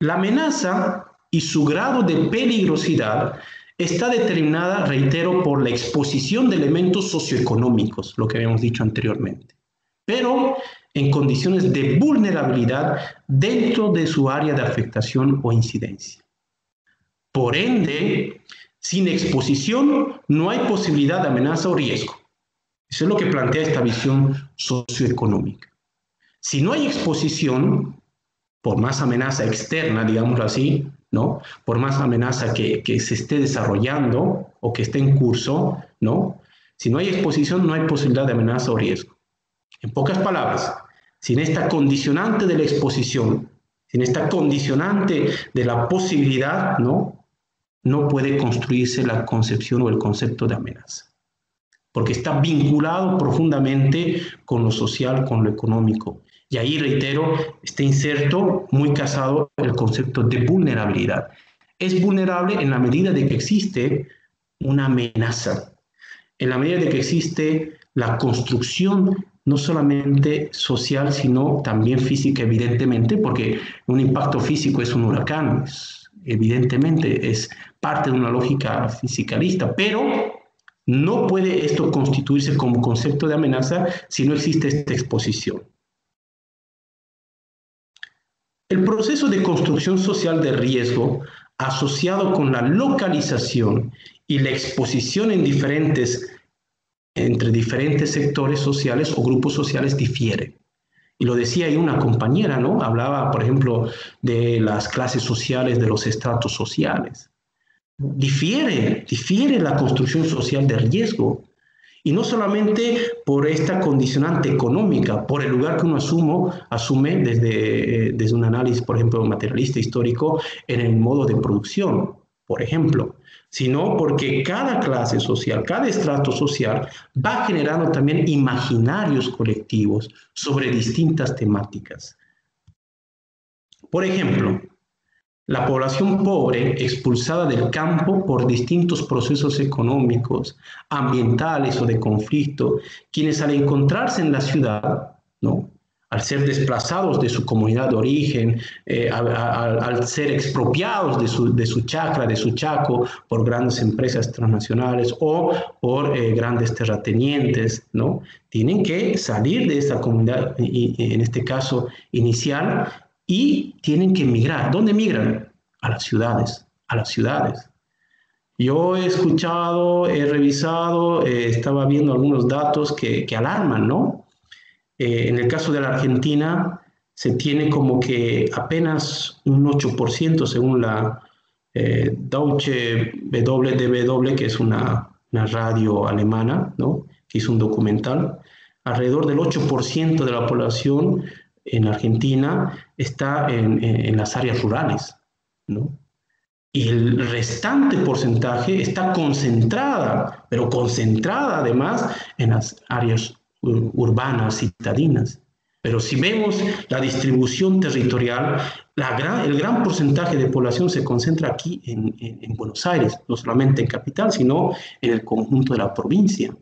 La amenaza y su grado de peligrosidad está determinada, reitero, por la exposición de elementos socioeconómicos, lo que habíamos dicho anteriormente, pero en condiciones de vulnerabilidad dentro de su área de afectación o incidencia. Por ende, sin exposición no hay posibilidad de amenaza o riesgo. Eso es lo que plantea esta visión socioeconómica. Si no hay exposición, por más amenaza externa, digámoslo así, ¿no? Por más amenaza que se esté desarrollando o que esté en curso, ¿no? Si no hay exposición, no hay posibilidad de amenaza o riesgo. En pocas palabras, sin esta condicionante de la exposición, sin esta condicionante de la posibilidad, no puede construirse la concepción o el concepto de amenaza, porque está vinculado profundamente con lo social, con lo económico. Y ahí, reitero, está inserto, muy casado, el concepto de vulnerabilidad. Es vulnerable en la medida de que existe una amenaza, en la medida de que existe la construcción no solamente social, sino también física, evidentemente, porque un impacto físico es un huracán, evidentemente es parte de una lógica fisicalista, pero no puede esto constituirse como concepto de amenaza si no existe esta exposición. El proceso de construcción social de riesgo, asociado con la localización y la exposición entre diferentes sectores sociales o grupos sociales, difiere. Y lo decía ahí una compañera, ¿no? Hablaba, por ejemplo, de las clases sociales, de los estratos sociales. Difiere la construcción social de riesgo. Y no solamente por esta condicionante económica, por el lugar que uno asume desde un análisis, por ejemplo, materialista histórico, en el modo de producción, por ejemplo, sino porque cada clase social, cada estrato social va generando también imaginarios colectivos sobre distintas temáticas. Por ejemplo, la población pobre expulsada del campo por distintos procesos económicos, ambientales o de conflicto, quienes al encontrarse en la ciudad, al ser desplazados de su comunidad de origen, al ser expropiados de su chacra, de su chaco, por grandes empresas transnacionales o por grandes terratenientes, tienen que salir de esa comunidad, en este caso inicial, y tienen que migrar. ¿Dónde migran? A las ciudades, Yo he escuchado, he revisado, estaba viendo algunos datos que alarman, ¿no? En el caso de la Argentina, se tiene como que apenas un 8%, según la Deutsche WDW, que es una radio alemana, ¿no? Que hizo un documental. Alrededor del 8% de la población en Argentina está en las áreas rurales, ¿no? Y el restante porcentaje está concentrada, pero concentrada además en las áreas urbanas, citadinas. Pero si vemos la distribución territorial, el gran porcentaje de población se concentra aquí en Buenos Aires, no solamente en capital, sino en el conjunto de la provincia.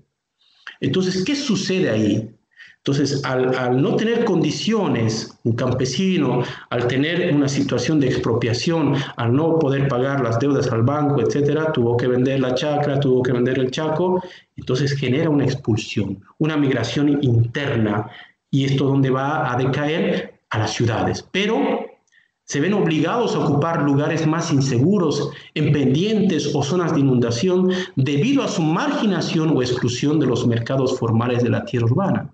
Entonces, ¿qué sucede ahí? Entonces, al no tener condiciones, un campesino, al tener una situación de expropiación, al no poder pagar las deudas al banco, etcétera, tuvo que vender la chacra, tuvo que vender el chaco, entonces genera una expulsión, una migración interna, y esto donde va a decaer a las ciudades. Pero se ven obligados a ocupar lugares más inseguros, en pendientes o zonas de inundación, debido a su marginación o exclusión de los mercados formales de la tierra urbana.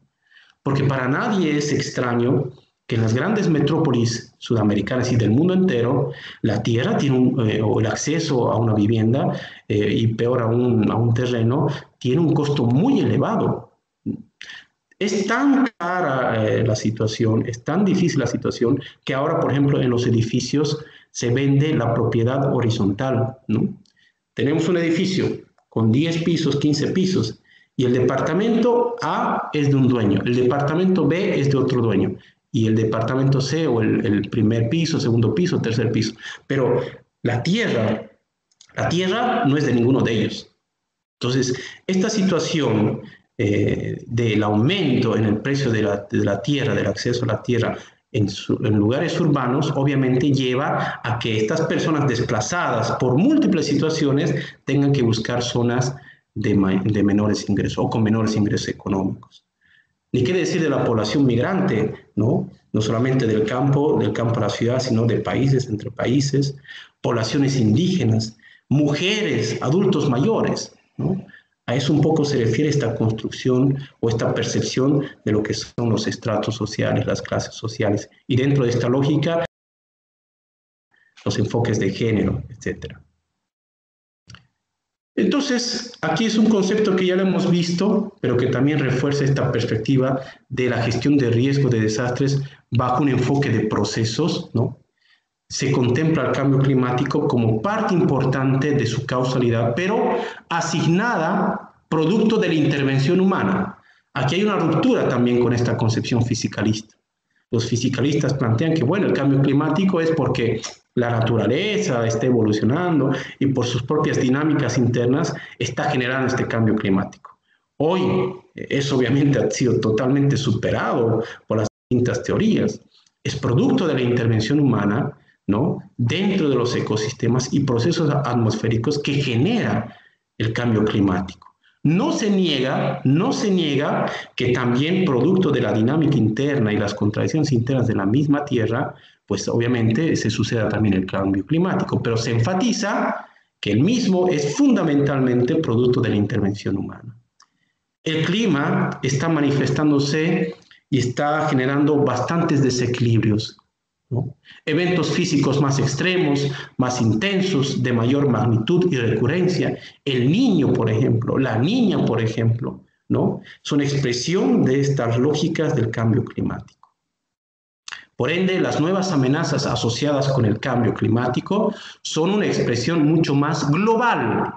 Porque para nadie es extraño que en las grandes metrópolis sudamericanas y del mundo entero, la tierra tiene o el acceso a una vivienda, y peor aún a un terreno, tiene un costo muy elevado. Es tan cara la situación, es tan difícil la situación, que ahora, por ejemplo, en los edificios se vende la propiedad horizontal, ¿no? Tenemos un edificio con 10 pisos, 15 pisos, y el departamento A es de un dueño, el departamento B es de otro dueño, y el departamento C o el primer piso, segundo piso, tercer piso. Pero la tierra no es de ninguno de ellos. Entonces, esta situación del aumento en el precio de la tierra, del acceso a la tierra en lugares urbanos, obviamente lleva a que estas personas desplazadas por múltiples situaciones tengan que buscar zonas de menores ingresos o con menores ingresos económicos. Ni qué decir de la población migrante, ¿no? No solamente del campo a la ciudad, sino de países, entre países, poblaciones indígenas, mujeres, adultos mayores, ¿no? A eso un poco se refiere esta construcción o esta percepción de lo que son los estratos sociales, las clases sociales, y dentro de esta lógica, los enfoques de género, etc. Entonces, aquí es un concepto que ya lo hemos visto, pero que también refuerza esta perspectiva de la gestión de riesgo de desastres bajo un enfoque de procesos, ¿no? se contempla el cambio climático como parte importante de su causalidad, pero asignada producto de la intervención humana. Aquí hay una ruptura también con esta concepción fisicalista. Los fisicalistas plantean que, bueno, el cambio climático es porque la naturaleza está evolucionando y por sus propias dinámicas internas está generando este cambio climático. Hoy, eso obviamente ha sido totalmente superado por las distintas teorías. Es producto de la intervención humana, ¿no?, dentro de los ecosistemas y procesos atmosféricos que genera el cambio climático. No se niega que también producto de la dinámica interna y las contradicciones internas de la misma Tierra, pues obviamente se suceda también el cambio climático, pero se enfatiza que el mismo es fundamentalmente producto de la intervención humana. El clima está manifestándose y está generando bastantes desequilibrios, ¿no? Eventos físicos más extremos, más intensos, de mayor magnitud y recurrencia. El niño, por ejemplo, la niña, por ejemplo, ¿no?, son expresión de estas lógicas del cambio climático. Por ende, las nuevas amenazas asociadas con el cambio climático son una expresión mucho más global,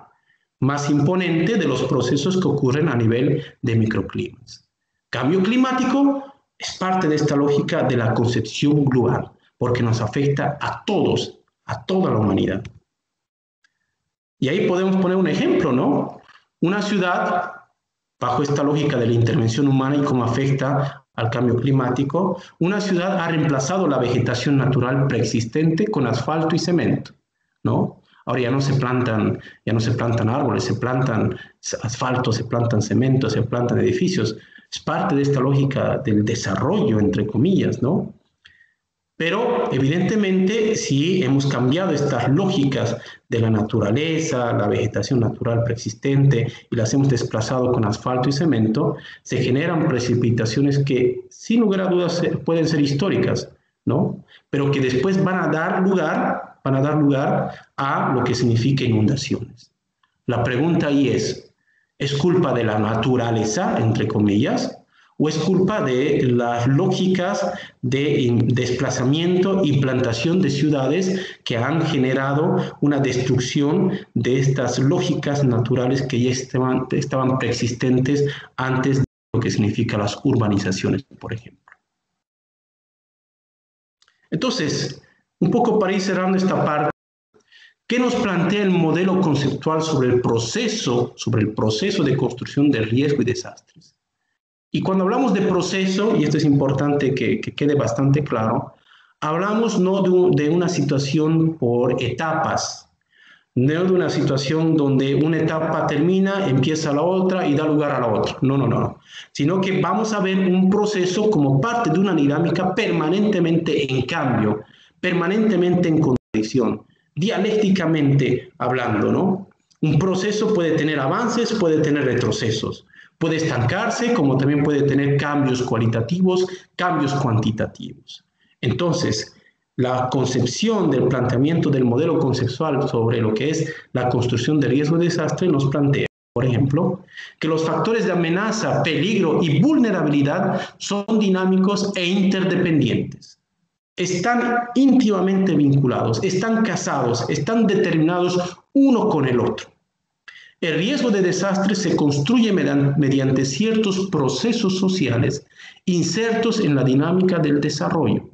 más imponente de los procesos que ocurren a nivel de microclimas. Cambio climático es parte de esta lógica de la concepción global, porque nos afecta a todos, a toda la humanidad. Y ahí podemos poner un ejemplo, ¿no? Una ciudad, bajo esta lógica de la intervención humana y cómo afecta al cambio climático, una ciudad ha reemplazado la vegetación natural preexistente con asfalto y cemento, ¿no? Ahora ya no se plantan árboles, se plantan asfalto, se plantan cemento, se plantan edificios. Es parte de esta lógica del desarrollo, entre comillas, ¿no? Pero evidentemente, si hemos cambiado estas lógicas de la naturaleza, la vegetación natural preexistente, y las hemos desplazado con asfalto y cemento, se generan precipitaciones que, sin lugar a dudas, pueden ser históricas, ¿no?, pero que después van a dar lugar a lo que significa inundaciones. La pregunta ahí ¿es culpa de la naturaleza, entre comillas, o es culpa de las lógicas de desplazamiento y plantación de ciudades que han generado una destrucción de estas lógicas naturales que ya estaban preexistentes antes de lo que significa las urbanizaciones, por ejemplo? Entonces, un poco para ir cerrando esta parte, ¿qué nos plantea el modelo conceptual sobre el proceso de construcción de riesgo y desastres? Y cuando hablamos de proceso, y esto es importante que quede bastante claro, hablamos no de una situación por etapas, no de una situación donde una etapa termina, empieza la otra y da lugar a la otra. No. Sino que vamos a ver un proceso como parte de una dinámica permanentemente en cambio, permanentemente en contradicción, dialécticamente hablando, ¿no? Un proceso puede tener avances, puede tener retrocesos. Puede estancarse, como también puede tener cambios cualitativos, cambios cuantitativos. Entonces, la concepción del planteamiento del modelo conceptual sobre lo que es la construcción de riesgo y desastre nos plantea, por ejemplo, que los factores de amenaza, peligro y vulnerabilidad son dinámicos e interdependientes. Están íntimamente vinculados, están casados, están determinados uno con el otro. El riesgo de desastre se construye mediante ciertos procesos sociales insertos en la dinámica del desarrollo.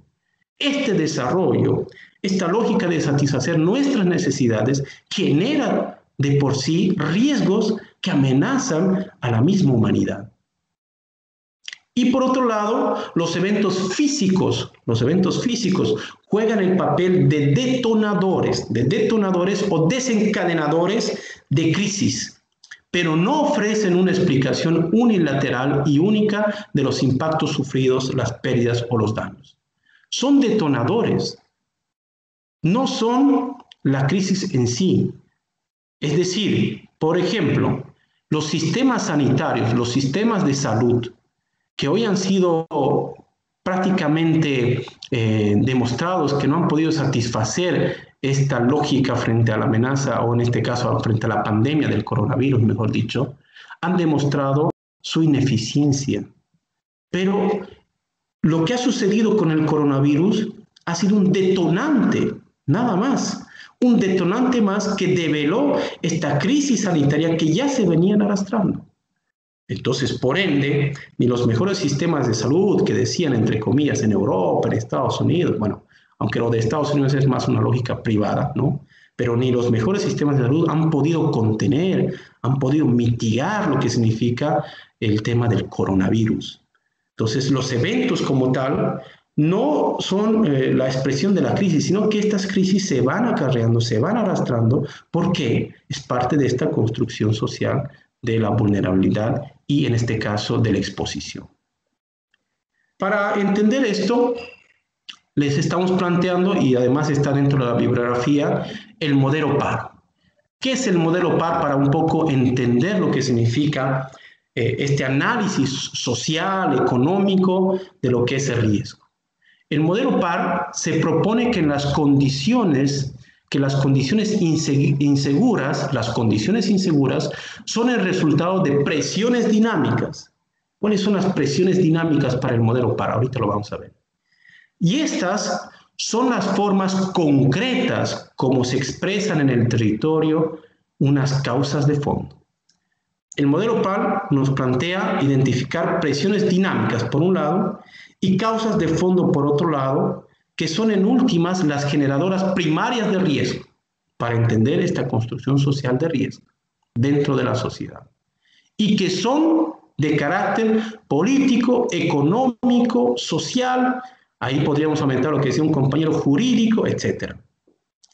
Este desarrollo, esta lógica de satisfacer nuestras necesidades, genera de por sí riesgos que amenazan a la misma humanidad. Y por otro lado, los eventos físicos juegan el papel de detonadores o desencadenadores de crisis, pero no ofrecen una explicación unilateral y única de los impactos sufridos, las pérdidas o los daños. Son detonadores, no son la crisis en sí. Es decir, por ejemplo, los sistemas sanitarios, los sistemas de salud, que hoy han sido prácticamente demostrados que no han podido satisfacer esta lógica frente a la amenaza, o en este caso frente a la pandemia del coronavirus, mejor dicho, han demostrado su ineficiencia. Pero lo que ha sucedido con el coronavirus ha sido un detonante nada más. Un detonante más que develó esta crisis sanitaria que ya se venían arrastrando. Entonces, por ende, ni los mejores sistemas de salud que decían, entre comillas, en Europa, en Estados Unidos, bueno, aunque lo de Estados Unidos es más una lógica privada, ¿no? Pero ni los mejores sistemas de salud han podido contener, han podido mitigar lo que significa el tema del coronavirus. Entonces, los eventos como tal no son la expresión de la crisis, sino que estas crisis se van acarreando, se van arrastrando, porque es parte de esta construcción social de la vulnerabilidad y, en este caso, de la exposición. Para entender esto, les estamos planteando, y además está dentro de la bibliografía, el modelo PAR. ¿Qué es el modelo PAR? Para un poco entender lo que significa este análisis social, económico de lo que es el riesgo. El modelo PAR se propone que las condiciones inseguras son el resultado de presiones dinámicas. ¿Cuáles son las presiones dinámicas para el modelo PAR? Ahorita lo vamos a ver. Y estas son las formas concretas como se expresan en el territorio unas causas de fondo. El modelo PAR nos plantea identificar presiones dinámicas por un lado y causas de fondo por otro lado, que son en últimas las generadoras primarias de riesgo, para entender esta construcción social de riesgo dentro de la sociedad, y que son de carácter político, económico, social, ahí podríamos aumentar lo que decía un compañero, jurídico, etc.,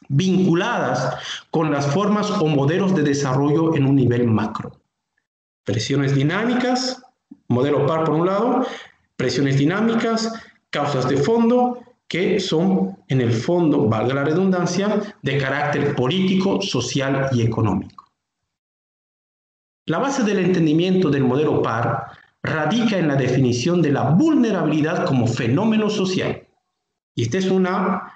vinculadas con las formas o modelos de desarrollo en un nivel macro. Presiones dinámicas, modelo PAR por un lado, presiones dinámicas, causas de fondo, que son, en el fondo, valga la redundancia, de carácter político, social y económico. La base del entendimiento del modelo PAR radica en la definición de la vulnerabilidad como fenómeno social. Y esta es una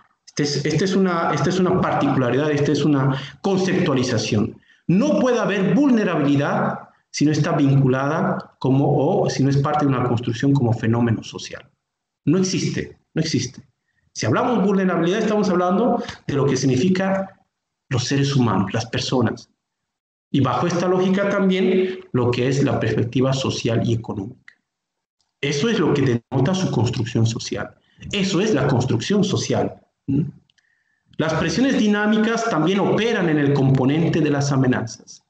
particularidad, esta es una conceptualización. No puede haber vulnerabilidad si no está vinculada o si no es parte de una construcción como fenómeno social. No existe, no existe. Si hablamos de vulnerabilidad, estamos hablando de lo que significa los seres humanos, las personas. Y bajo esta lógica también lo que es la perspectiva social y económica. Eso es lo que denota su construcción social. Eso es la construcción social. Las presiones dinámicas también operan en el componente de las amenazas.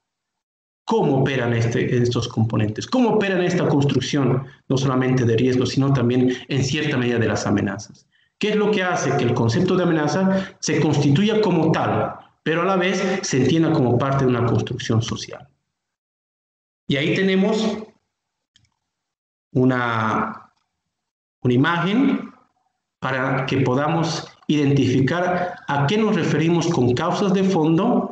¿Cómo operan estos componentes? ¿Cómo operan esta construcción, no solamente de riesgo, sino también en cierta medida de las amenazas? ¿Qué es lo que hace que el concepto de amenaza se constituya como tal, pero a la vez se entienda como parte de una construcción social? Y ahí tenemos una imagen para que podamos identificar a qué nos referimos con causas de fondo,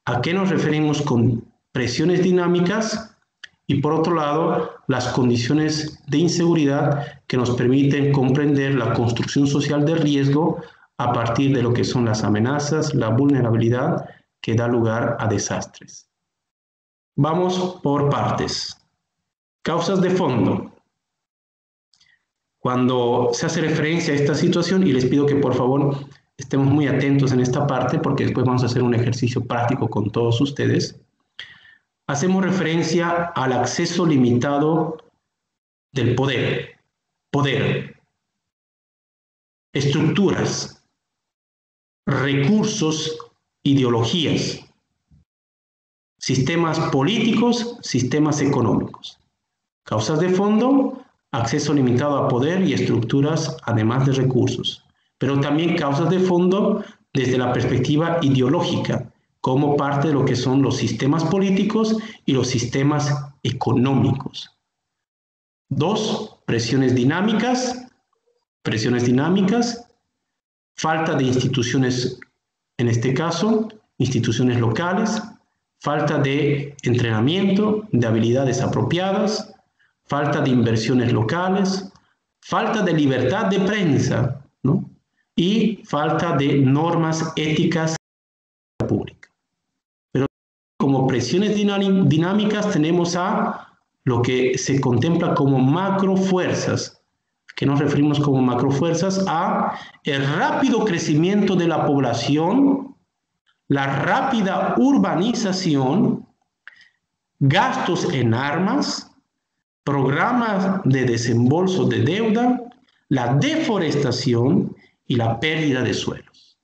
a qué nos referimos con presiones dinámicas y, por otro lado, las condiciones de inseguridad que nos permiten comprender la construcción social de riesgo a partir de lo que son las amenazas, la vulnerabilidad que da lugar a desastres. Vamos por partes. Causas de fondo. Cuando se hace referencia a esta situación, y les pido que por favor estemos muy atentos en esta parte porque después vamos a hacer un ejercicio práctico con todos ustedes, hacemos referencia al acceso limitado del poder, estructuras, recursos, ideologías, sistemas políticos, sistemas económicos. Causas de fondo, acceso limitado a poder y estructuras, además de recursos. Pero también causas de fondo desde la perspectiva ideológica, como parte de lo que son los sistemas políticos y los sistemas económicos. 2, presiones dinámicas, falta de instituciones, en este caso, instituciones locales, falta de entrenamiento, de habilidades apropiadas, falta de inversiones locales, falta de libertad de prensa, ¿no? Y falta de normas éticas públicas. Pero como presiones dinámicas tenemos a lo que se contempla como macrofuerzas que nos referimos como macrofuerzas, a el rápido crecimiento de la población, la rápida urbanización, gastos en armas, programas de desembolso de deuda, la deforestación y la pérdida de suelos.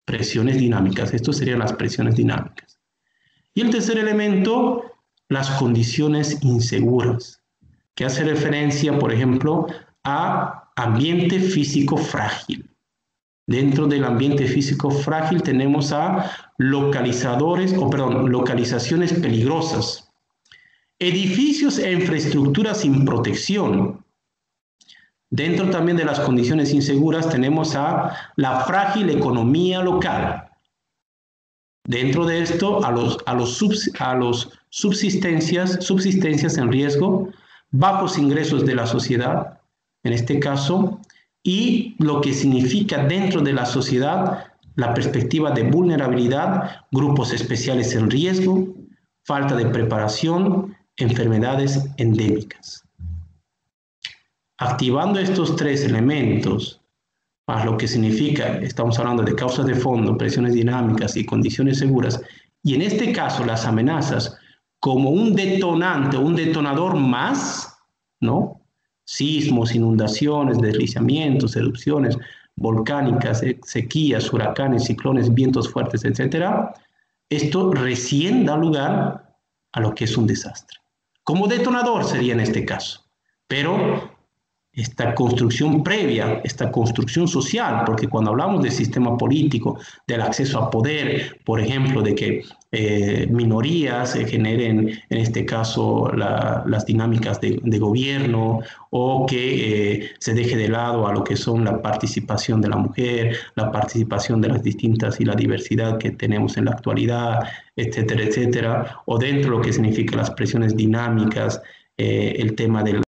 Presiones dinámicas, estas serían las presiones dinámicas. Y el tercer elemento, las condiciones inseguras, que hace referencia, por ejemplo, a ambiente físico frágil. Dentro del ambiente físico frágil tenemos a localizaciones peligrosas, edificios e infraestructuras sin protección. Dentro también de las condiciones inseguras tenemos a la frágil economía local. Dentro de esto, a los subsistencias en riesgo, bajos ingresos de la sociedad, en este caso, y lo que significa dentro de la sociedad la perspectiva de vulnerabilidad, grupos especiales en riesgo, falta de preparación, enfermedades endémicas. Activando estos tres elementos, más lo que significa, estamos hablando de causas de fondo, presiones dinámicas y condiciones seguras, y en este caso las amenazas como un detonante, un detonador más, ¿no? Sismos, inundaciones, deslizamientos, erupciones volcánicas, sequías, huracanes, ciclones, vientos fuertes, etc. Esto recién da lugar a lo que es un desastre. Como detonador sería en este caso, pero esta construcción previa, esta construcción social, porque cuando hablamos del sistema político, del acceso a poder, por ejemplo, de que minorías generen, en este caso, las dinámicas de gobierno, o que se deje de lado a lo que son la participación de la mujer, la participación de las distintas y la diversidad que tenemos en la actualidad, etcétera, etcétera, o dentro de lo que significa las presiones dinámicas, el tema del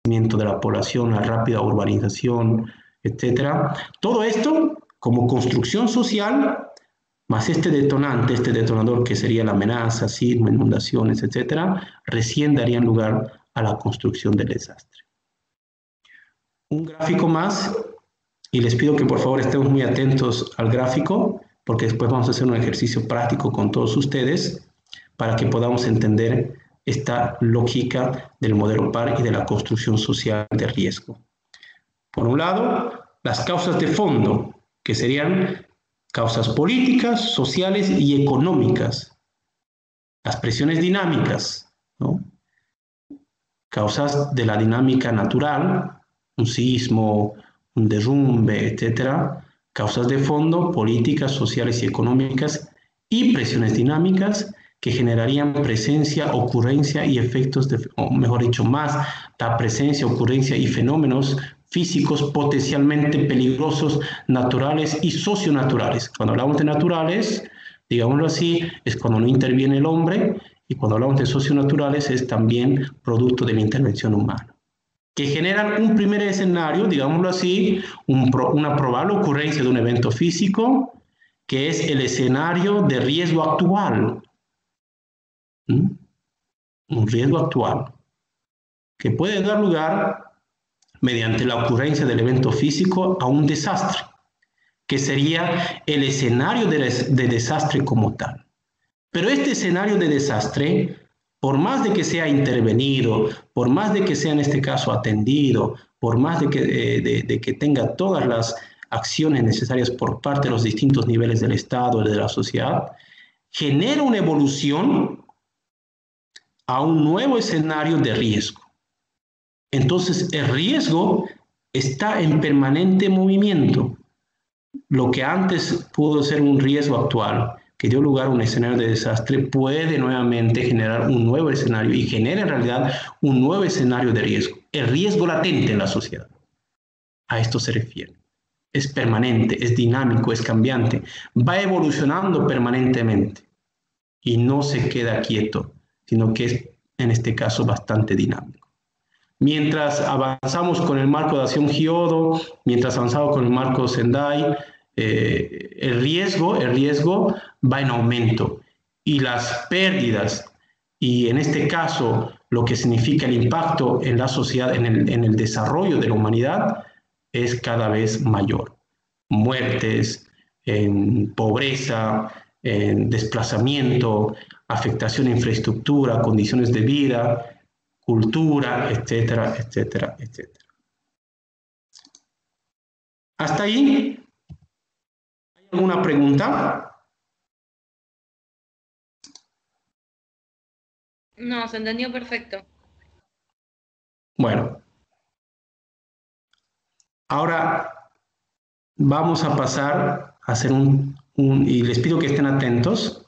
de la población, la rápida urbanización, etcétera. Todo esto como construcción social, más este detonante, este detonador que sería la amenaza, sismo, inundaciones, etcétera, recién darían lugar a la construcción del desastre. Un gráfico más, y les pido que por favor estemos muy atentos al gráfico, porque después vamos a hacer un ejercicio práctico con todos ustedes para que podamos entender esta lógica del modelo PAR y de la construcción social de riesgo. Por un lado, las causas de fondo, que serían causas políticas, sociales y económicas. Las presiones dinámicas, ¿no? Causas de la dinámica natural, un sismo, un derrumbe, etc. Causas de fondo, políticas, sociales y económicas, y presiones dinámicas, que generarían presencia, ocurrencia y efectos, o mejor dicho, más la presencia, ocurrencia y fenómenos físicos potencialmente peligrosos, naturales y socionaturales. Cuando hablamos de naturales, digámoslo así, es cuando no interviene el hombre, y cuando hablamos de socionaturales es también producto de la intervención humana, que generan un primer escenario, digámoslo así, una probable ocurrencia de un evento físico, que es el escenario de riesgo actual. Un riesgo actual que puede dar lugar mediante la ocurrencia del evento físico a un desastre, que sería el escenario de desastre como tal. Pero este escenario de desastre, por más de que sea intervenido, por más de que sea en este caso atendido, por más de que tenga todas las acciones necesarias por parte de los distintos niveles del Estado y de la sociedad, genera una evolución a un nuevo escenario de riesgo. Entonces, el riesgo está en permanente movimiento. Lo que antes pudo ser un riesgo actual, que dio lugar a un escenario de desastre, puede nuevamente generar un nuevo escenario y genera en realidad un nuevo escenario de riesgo. El riesgo latente en la sociedad. A esto se refiere. Es permanente, es dinámico, es cambiante, va evolucionando permanentemente y no se queda quieto, sino que es, en este caso, bastante dinámico. Mientras avanzamos con el marco de acción Hyodo, mientras avanzamos con el marco Sendai, el riesgo va en aumento y las pérdidas y en este caso lo que significa el impacto en la sociedad, en el desarrollo de la humanidad, es cada vez mayor. Muertes, en pobreza, en desplazamiento, afectación a infraestructura, condiciones de vida, cultura, etcétera, etcétera, etcétera. ¿Hasta ahí? ¿Hay alguna pregunta? No, se entendió perfecto. Bueno. Ahora vamos a pasar a hacer y les pido que estén atentos.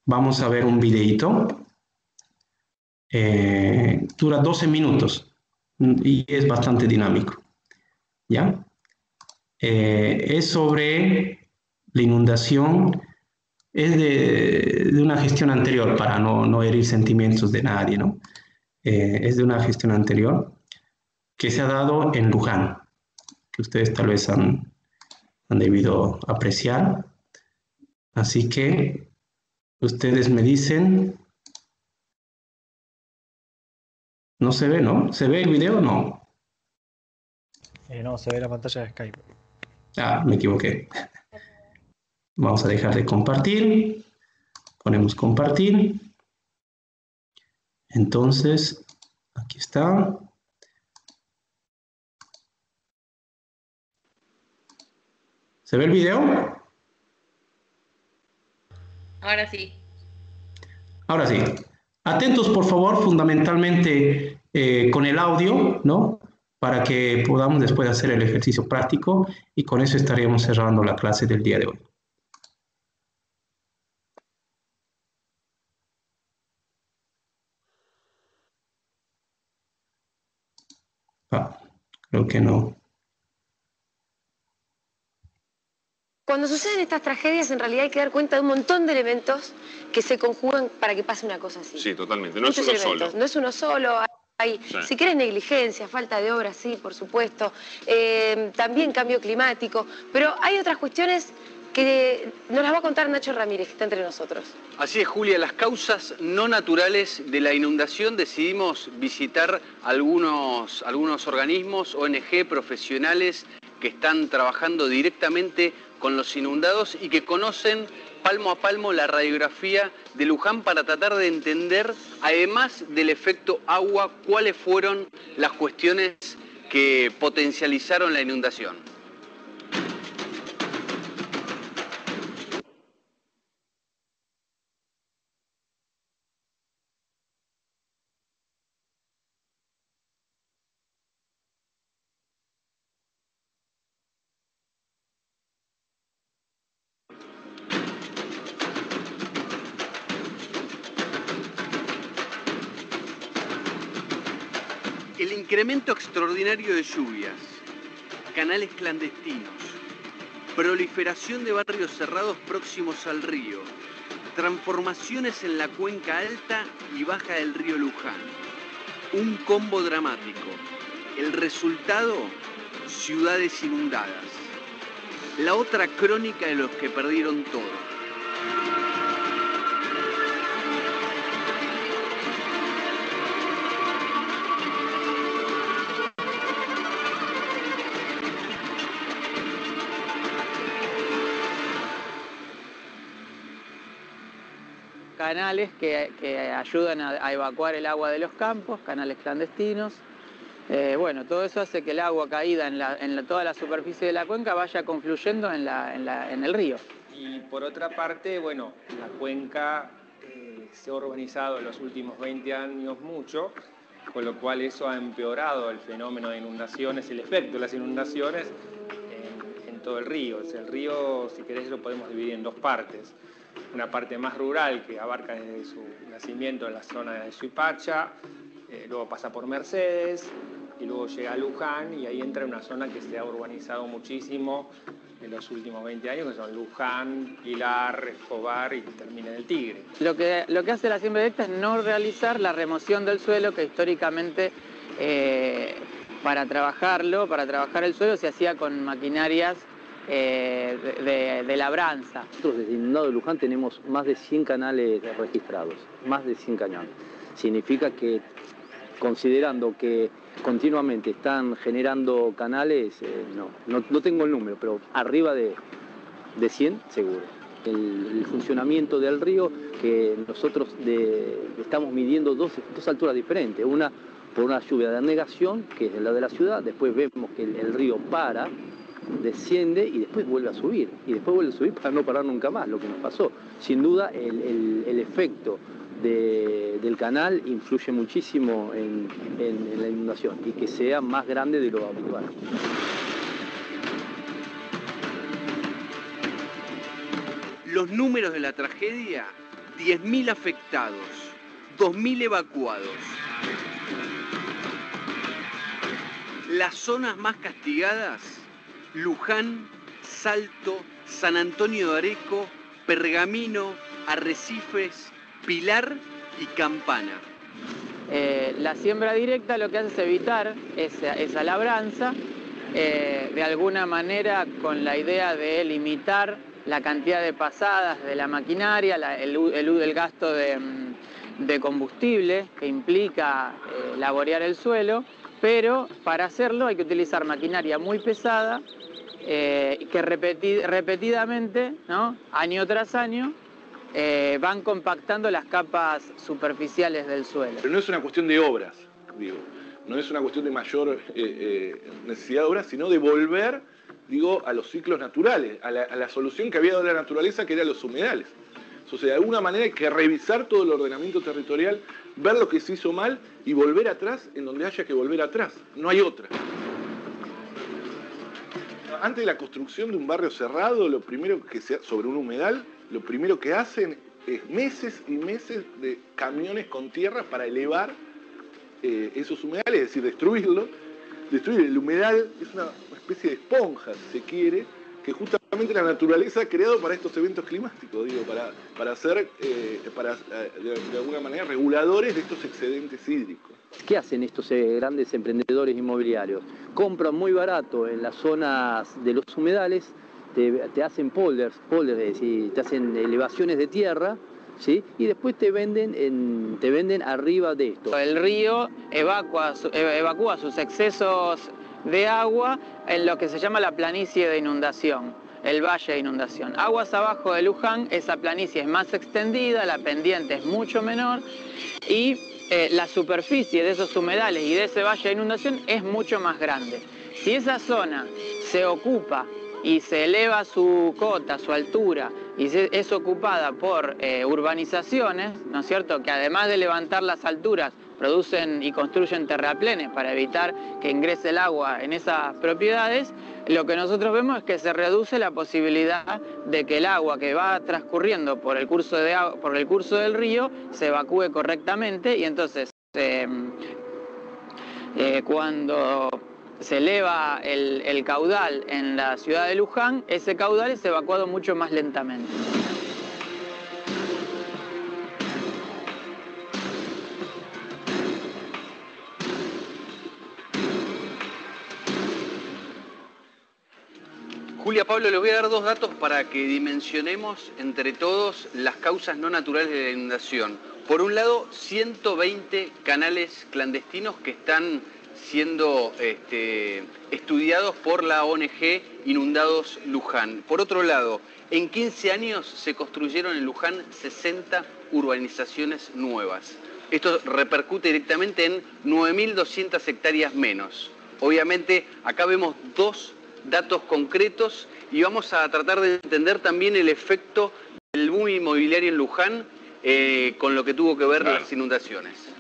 Vamos a ver un videíto. Dura 12 minutos y es bastante dinámico. ¿Ya? Es sobre la inundación, es de una gestión anterior para no herir sentimientos de nadie, ¿no? Es de una gestión anterior que se ha dado en Luján, que ustedes tal vez han debido apreciar. Así que ustedes me dicen. No se ve, ¿no? ¿Se ve el video o no? No, se ve la pantalla de Skype. Ah, me equivoqué. Vamos a dejar de compartir. Ponemos compartir. Entonces, aquí está. ¿Se ve el video? Ahora sí. Ahora sí. Atentos, por favor, fundamentalmente con el audio, ¿no? Para que podamos después hacer el ejercicio práctico y con eso estaríamos cerrando la clase del día de hoy. Creo que no. Cuando suceden estas tragedias, en realidad hay que dar cuenta de un montón de elementos que se conjugan para que pase una cosa así. Sí, totalmente. No Muchos es uno elementos. solo. No es uno solo. Hay, Sí. Si querés, negligencia, falta de obra, sí, por supuesto. También cambio climático. Pero hay otras cuestiones que nos las va a contar Nacho Ramírez, que está entre nosotros. Así es, Julia, las causas no naturales de la inundación. Decidimos visitar algunos organismos, ONG, profesionales que están trabajando directamente con los inundados y que conocen palmo a palmo la radiografía de Luján para tratar de entender, además del efecto agua, cuáles fueron las cuestiones que potencializaron la inundación. El incremento extraordinario de lluvias, canales clandestinos, proliferación de barrios cerrados próximos al río, transformaciones en la cuenca alta y baja del río Luján. Un combo dramático. El resultado, ciudades inundadas. La otra crónica de los que perdieron todo. Canales que ayudan a evacuar el agua de los campos, canales clandestinos. Bueno, todo eso hace que el agua caída en toda la superficie de la cuenca vaya confluyendo en el río. Y por otra parte, bueno, la cuenca se ha urbanizado en los últimos 20 años mucho, con lo cual eso ha empeorado el fenómeno de inundaciones, el efecto de las inundaciones en todo el río. O sea, el río, si querés, lo podemos dividir en dos partes. Una parte más rural que abarca desde su nacimiento en la zona de Suipacha, luego pasa por Mercedes y luego llega a Luján y ahí entra en una zona que se ha urbanizado muchísimo en los últimos 20 años, que son Luján, Pilar, Escobar y termina en el Tigre. Lo que hace la siembra directa es no realizar la remoción del suelo que históricamente para trabajar el suelo se hacía con maquinarias de labranza. Nosotros desde Inundado de Luján tenemos más de 100 canales registrados, más de 100 canales. Significa que, considerando que continuamente están generando canales, no tengo el número, pero arriba de 100 seguro. El funcionamiento del río, que nosotros estamos midiendo dos alturas diferentes, una por una lluvia de anegación, que es la de la ciudad, después vemos que el río para, desciende y después vuelve a subir, y después vuelve a subir para no parar nunca más, lo que nos pasó. Sin duda el efecto del canal influye muchísimo en la inundación y que sea más grande de lo habitual. Los números de la tragedia: 10.000 afectados, 2.000 evacuados. Las zonas más castigadas: Luján, Salto, San Antonio de Areco, Pergamino, Arrecifes, Pilar y Campana. La siembra directa lo que hace es evitar esa labranza, de alguna manera con la idea de limitar la cantidad de pasadas de la maquinaria, el gasto de combustible que implica laborear el suelo, pero para hacerlo hay que utilizar maquinaria muy pesada que repetidamente, ¿no?, año tras año, van compactando las capas superficiales del suelo. Pero no es una cuestión de obras, digo, no es una cuestión de mayor necesidad de obras, sino de volver, digo, a los ciclos naturales, a la solución que había dado la naturaleza, que eran los humedales. O sea, de alguna manera hay que revisar todo el ordenamiento territorial, ver lo que se hizo mal y volver atrás en donde haya que volver atrás. No hay otra. Antes de la construcción de un barrio cerrado, lo primero que sobre un humedal, lo primero que hacen es meses y meses de camiones con tierra para elevar esos humedales, es decir, destruirlo. Destruir el humedal es una especie de esponja, si se quiere, que justamente la naturaleza ha creado para estos eventos climáticos, digo, para ser, de alguna manera, reguladores de estos excedentes hídricos. ¿Qué hacen estos grandes emprendedores inmobiliarios? Compran muy barato en las zonas de los humedales, te hacen polders, es decir, te hacen elevaciones de tierra, ¿sí? Y después te venden arriba de esto. El río evacúa sus excesos de agua en lo que se llama la planicie de inundación, el valle de inundación. Aguas abajo de Luján, esa planicie es más extendida, la pendiente es mucho menor y la superficie de esos humedales y de ese valle de inundación es mucho más grande. Si esa zona se ocupa y se eleva su cota, su altura, y es ocupada por urbanizaciones, ¿no es cierto?, que además de levantar las alturas, producen y construyen terraplenes para evitar que ingrese el agua en esas propiedades, lo que nosotros vemos es que se reduce la posibilidad de que el agua que va transcurriendo por el curso del río se evacúe correctamente, y entonces cuando se eleva el caudal en la ciudad de Luján, ese caudal es evacuado mucho más lentamente. Julia, Pablo, les voy a dar dos datos para que dimensionemos entre todos las causas no naturales de la inundación. Por un lado, 120 canales clandestinos que están siendo estudiados por la ONG Inundados Luján. Por otro lado, en 15 años se construyeron en Luján 60 urbanizaciones nuevas. Esto repercute directamente en 9.200 hectáreas menos. Obviamente, acá vemos dos datos concretos y vamos a tratar de entender también el efecto del boom inmobiliario en Luján con lo que tuvo que ver las inundaciones.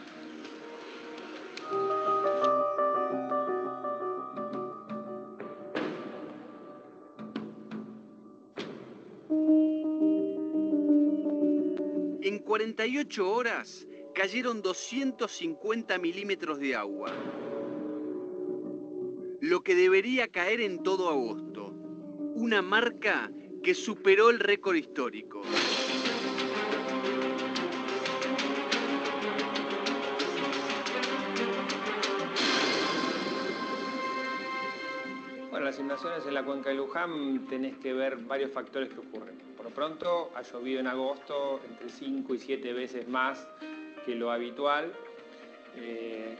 En 48 horas cayeron 250 milímetros de agua, lo que debería caer en todo agosto, una marca que superó el récord histórico. Bueno, la las inundaciones en la cuenca de Luján tenés que ver varios factores que ocurren. Por lo pronto, ha llovido en agosto entre 5 y 7 veces más que lo habitual.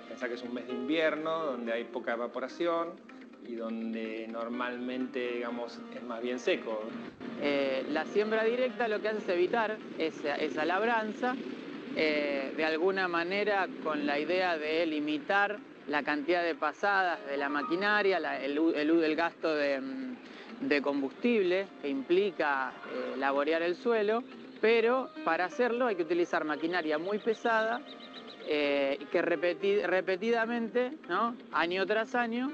Pensá que es un mes de invierno, donde hay poca evaporación y donde normalmente, digamos, es más bien seco. La siembra directa lo que hace es evitar esa labranza, de alguna manera con la idea de limitar la cantidad de pasadas de la maquinaria, el gasto de combustible que implica laborear el suelo, pero para hacerlo hay que utilizar maquinaria muy pesada que repetidamente, ¿no?, año tras año,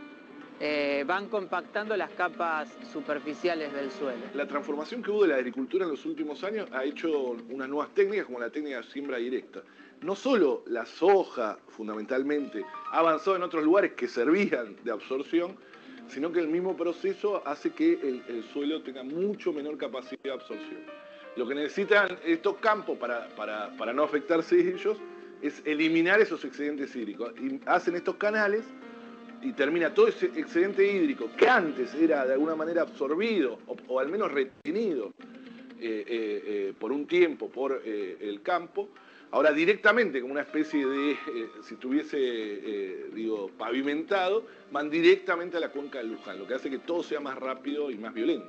van compactando las capas superficiales del suelo. La transformación que hubo de la agricultura en los últimos años ha hecho unas nuevas técnicas como la técnica de siembra directa. No solo la soja, fundamentalmente, ha avanzado en otros lugares que servían de absorción, sino que el mismo proceso hace que el suelo tenga mucho menor capacidad de absorción. Lo que necesitan estos campos para no afectarse ellos es eliminar esos excedentes hídricos. Y hacen estos canales y termina todo ese excedente hídrico que antes era de alguna manera absorbido o al menos retenido por un tiempo por el campo, ahora directamente como una especie de, si estuviese, pavimentado, van directamente a la cuenca del Luján, lo que hace que todo sea más rápido y más violento.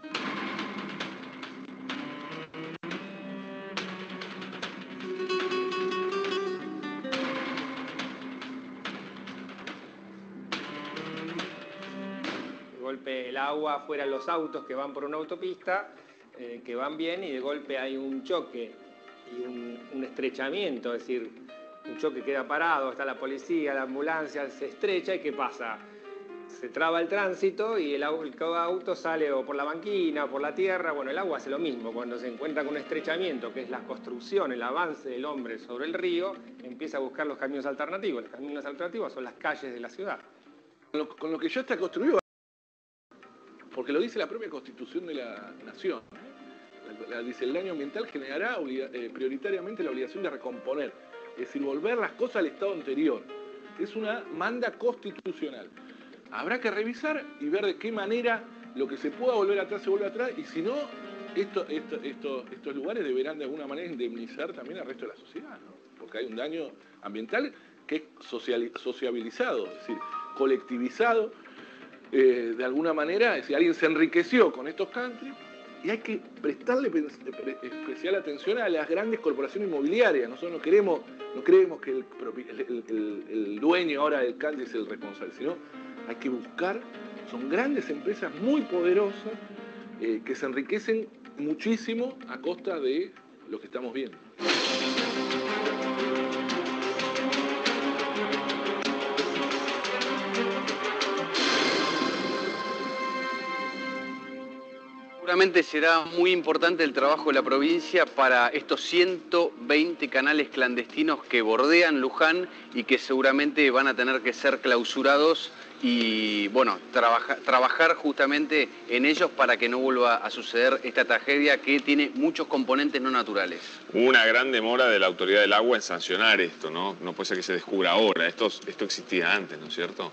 El agua fuera los autos que van por una autopista, que van bien, y de golpe hay un choque y un estrechamiento, es decir, un choque queda parado, está la policía, la ambulancia, se estrecha, y ¿qué pasa? Se traba el tránsito y cada auto sale o por la banquina o por la tierra. Bueno, el agua hace lo mismo, cuando se encuentra con un estrechamiento, que es la construcción, el avance del hombre sobre el río, empieza a buscar los caminos alternativos. Los caminos alternativos son las calles de la ciudad. Con lo que ya está construido, porque lo dice la propia Constitución de la Nación. Dice, el daño ambiental generará prioritariamente la obligación de recomponer, es decir, volver las cosas al estado anterior. Es una manda constitucional. Habrá que revisar y ver de qué manera lo que se pueda volver atrás se vuelve atrás, y si no, estos lugares deberán de alguna manera indemnizar también al resto de la sociedad, ¿no? Porque hay un daño ambiental que es sociabilizado, es decir, colectivizado. De alguna manera, es decir, alguien se enriqueció con estos country y hay que prestarle especial atención a las grandes corporaciones inmobiliarias. Nosotros no creemos que el dueño ahora del country es el responsable, sino hay que buscar, son grandes empresas muy poderosas que se enriquecen muchísimo a costa de lo que estamos viendo. Seguramente será muy importante el trabajo de la provincia para estos 120 canales clandestinos que bordean Luján y que seguramente van a tener que ser clausurados y, bueno, trabajar justamente en ellos para que no vuelva a suceder esta tragedia que tiene muchos componentes no naturales. Hubo una gran demora de la Autoridad del Agua en sancionar esto, ¿no? No puede ser que se descubra ahora. Esto existía antes, ¿no es cierto?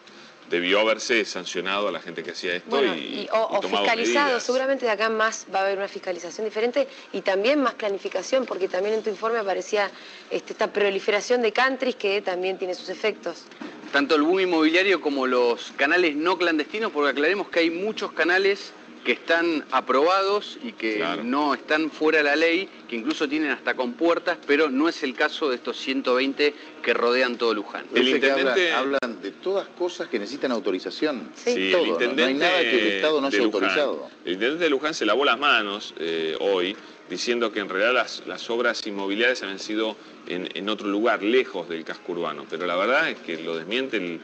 Debió haberse sancionado a la gente que hacía esto, bueno, o tomado fiscalizado. medidas. Seguramente de acá más va a haber una fiscalización diferente y también más planificación, porque también en tu informe aparecía esta proliferación de countries que también tiene sus efectos. Tanto el boom inmobiliario como los canales no clandestinos, porque aclaremos que hay muchos canales que están aprobados y que no están fuera de la ley, que incluso tienen hasta compuertas, pero no es el caso de estos 120 que rodean todo Luján. El intendente hablan de todas cosas que necesitan autorización. Sí, todo, el intendente no hay nada que el Estado no haya autorizado. El intendente de Luján se lavó las manos hoy, diciendo que en realidad las obras inmobiliarias habían sido en otro lugar, lejos del casco urbano. Pero la verdad es que lo desmiente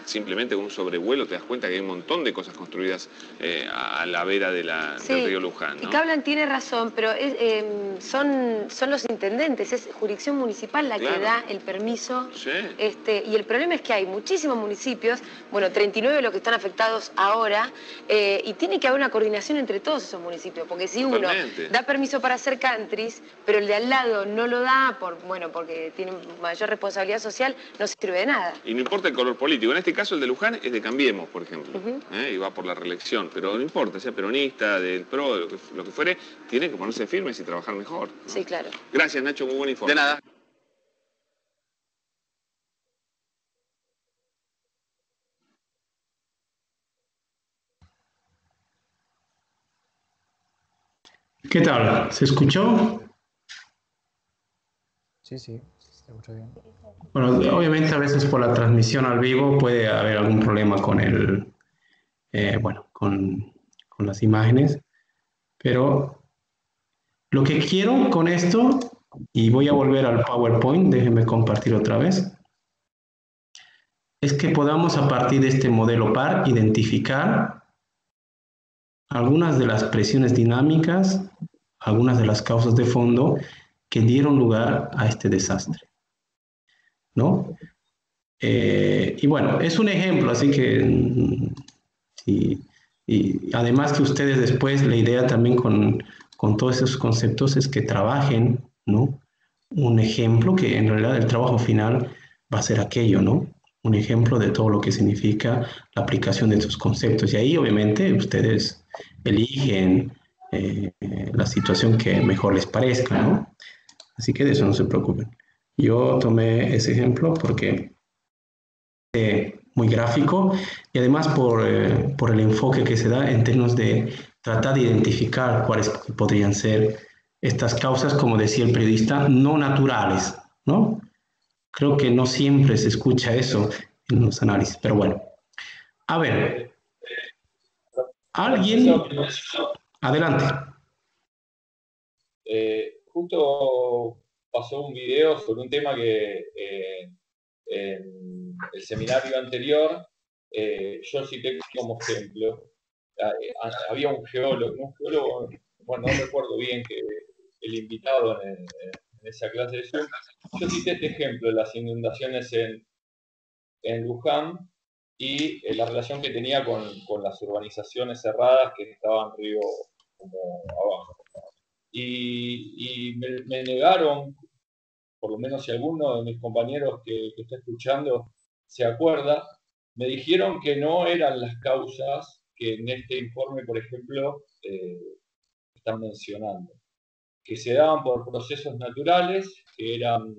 simplemente con un sobrevuelo te das cuenta que hay un montón de cosas construidas a la vera del río Luján, ¿no? Y Kaplan tiene razón, pero son los intendentes, es jurisdicción municipal la que da el permiso. Sí. Y el problema es que hay muchísimos municipios, bueno, 39 los que están afectados ahora, y tiene que haber una coordinación entre todos esos municipios, porque si uno da permiso para hacer countries, pero el de al lado no lo da porque tiene mayor responsabilidad social, no sirve de nada. Y no importa el color político. En este caso, el de Luján, es de Cambiemos, por ejemplo, y va por la reelección, pero no importa, sea peronista, del PRO, de lo que fuere, tiene que ponerse firmes y trabajar mejor, ¿no? Sí, claro. Gracias, Nacho, muy buen informe. De nada. ¿Qué tal? ¿Se escuchó? Sí, se escuchó bien. Bueno, obviamente a veces por la transmisión al vivo puede haber algún problema con el, con las imágenes, pero lo que quiero con esto, y voy a volver al PowerPoint, déjenme compartir otra vez, es que podamos a partir de este modelo PAR identificar algunas de las presiones dinámicas, algunas de las causas de fondo que dieron lugar a este desastre, ¿no? Y bueno, es un ejemplo, así que y además que ustedes después, la idea también con todos esos conceptos es que trabajen, ¿no? Un ejemplo que en realidad el trabajo final va a ser aquello, ¿no? Un ejemplo de todo lo que significa la aplicación de estos conceptos. Y ahí obviamente ustedes eligen la situación que mejor les parezca, ¿no? Así que de eso no se preocupen. Yo tomé ese ejemplo porque muy gráfico y además por el enfoque que se da en términos de tratar de identificar cuáles podrían ser estas causas, como decía el periodista, no naturales, ¿no? Creo que no siempre se escucha eso en los análisis, pero bueno. A ver, ¿alguien? Adelante. Justo pasó un video sobre un tema que en el seminario anterior yo cité como ejemplo. Había un geólogo, bueno, no recuerdo bien que el invitado en esa clase de Zoom, yo cité este ejemplo, las inundaciones en Luján y la relación que tenía con las urbanizaciones cerradas que estaban río como abajo. Y me negaron, por lo menos si alguno de mis compañeros que está escuchando se acuerda, me dijeron que no eran las causas que en este informe, por ejemplo, están mencionando, que se daban por procesos naturales, que eran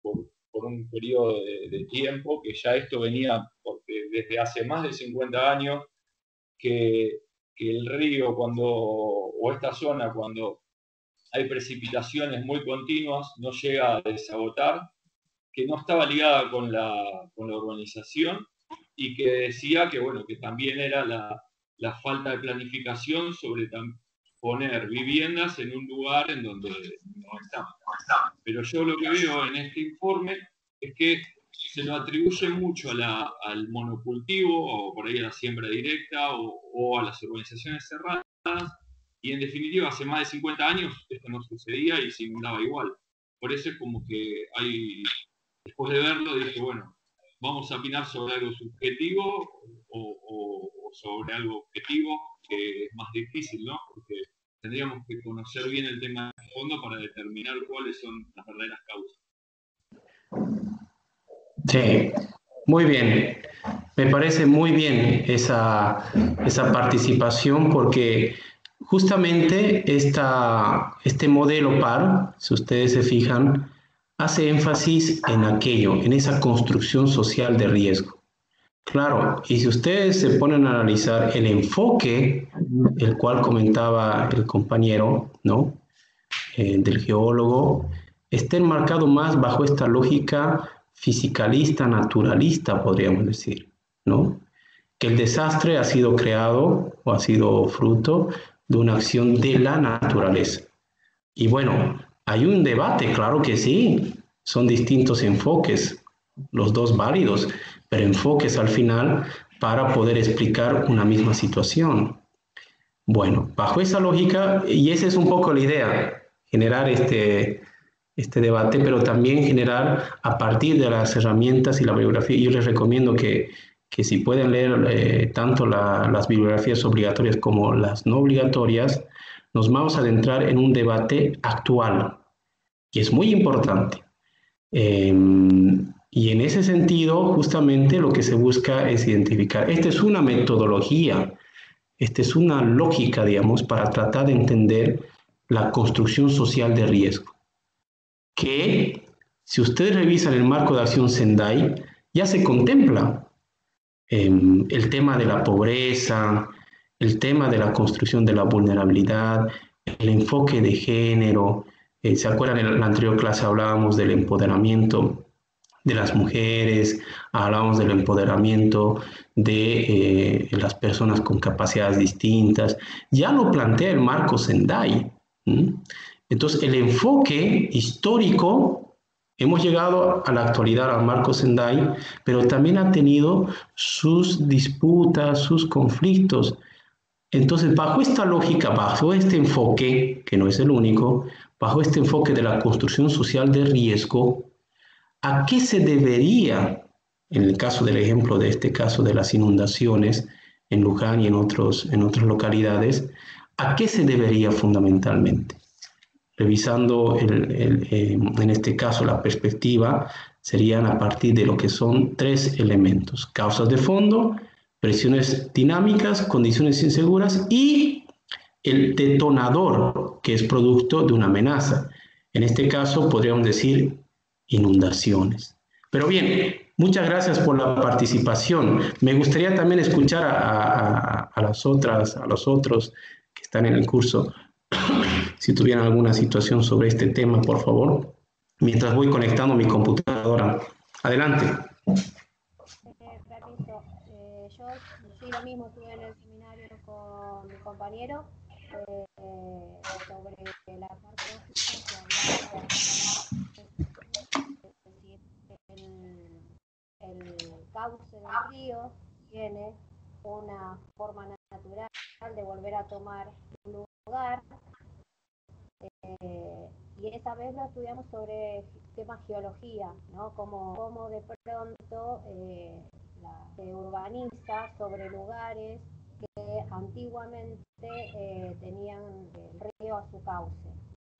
por un periodo de tiempo, que ya esto venía porque desde hace más de 50 años, que el río o esta zona cuando hay precipitaciones muy continuas no llega a desagotar, que no estaba ligada con la urbanización y que decía que, bueno, que también era la falta de planificación sobre poner viviendas en un lugar en donde no estamos. Pero yo lo que veo en este informe es que se lo atribuye mucho al monocultivo o por ahí a la siembra directa o a las urbanizaciones cerradas y en definitiva hace más de 50 años esto no sucedía y se inundaba igual. Por eso es como que después de verlo dije, bueno, vamos a opinar sobre algo subjetivo o sobre algo objetivo que es más difícil, ¿no? Porque tendríamos que conocer bien el tema de fondo para determinar cuáles son las verdaderas causas. Sí, muy bien. Me parece muy bien esa participación porque justamente este modelo PAR, si ustedes se fijan, hace énfasis en aquello, en esa construcción social de riesgo. Claro, y si ustedes se ponen a analizar el enfoque, el cual comentaba el compañero, ¿no? Del geólogo, está enmarcado más bajo esta lógica fisicalista, naturalista, podríamos decir, ¿no? Que el desastre ha sido creado o ha sido fruto de una acción de la naturaleza. Y bueno, hay un debate, claro que sí, son distintos enfoques, los dos válidos, pero enfoques al final para poder explicar una misma situación. Bueno, bajo esa lógica, y esa es un poco la idea, generar este debate, pero también generar a partir de las herramientas y la bibliografía. Yo les recomiendo que si pueden leer tanto las bibliografías obligatorias como las no obligatorias, nos vamos a adentrar en un debate actual, y es muy importante. Y en ese sentido, justamente lo que se busca es identificar. Esta es una metodología, esta es una lógica, digamos, para tratar de entender la construcción social de riesgo. Que, si ustedes revisan el marco de acción Sendai, ya se contempla el tema de la pobreza, el tema de la construcción de la vulnerabilidad, el enfoque de género. ¿Se acuerdan? En la anterior clase hablábamos del empoderamiento de las mujeres, hablábamos del empoderamiento de las personas con capacidades distintas. Ya lo plantea el marco Sendai. Entonces, el enfoque histórico, hemos llegado a la actualidad al marco Sendai, pero también ha tenido sus disputas, sus conflictos. Entonces, bajo esta lógica, bajo este enfoque, que no es el único, bajo este enfoque de la construcción social de riesgo, ¿a qué se debería, en el caso del ejemplo de este caso de las inundaciones en Luján y en otras localidades, a qué se debería fundamentalmente? Revisando en este caso la perspectiva, serían a partir de lo que son 3 elementos: causas de fondo, presiones dinámicas, condiciones inseguras y el detonador, que es producto de una amenaza. En este caso podríamos decir inundaciones. Pero bien, muchas gracias por la participación. Me gustaría también escuchar a los otros que están en el curso, si tuvieran alguna situación sobre este tema, por favor, mientras voy conectando mi computadora. Adelante. Permiso. Yo sí, lo mismo, estuve en el seminario con mi compañero sobre la parte el cauce del río tiene una forma natural de volver a tomar un lugar, y esa vez lo estudiamos sobre temas geología, ¿no? Como de pronto se urbaniza sobre lugares que antiguamente tenían el río a su cauce,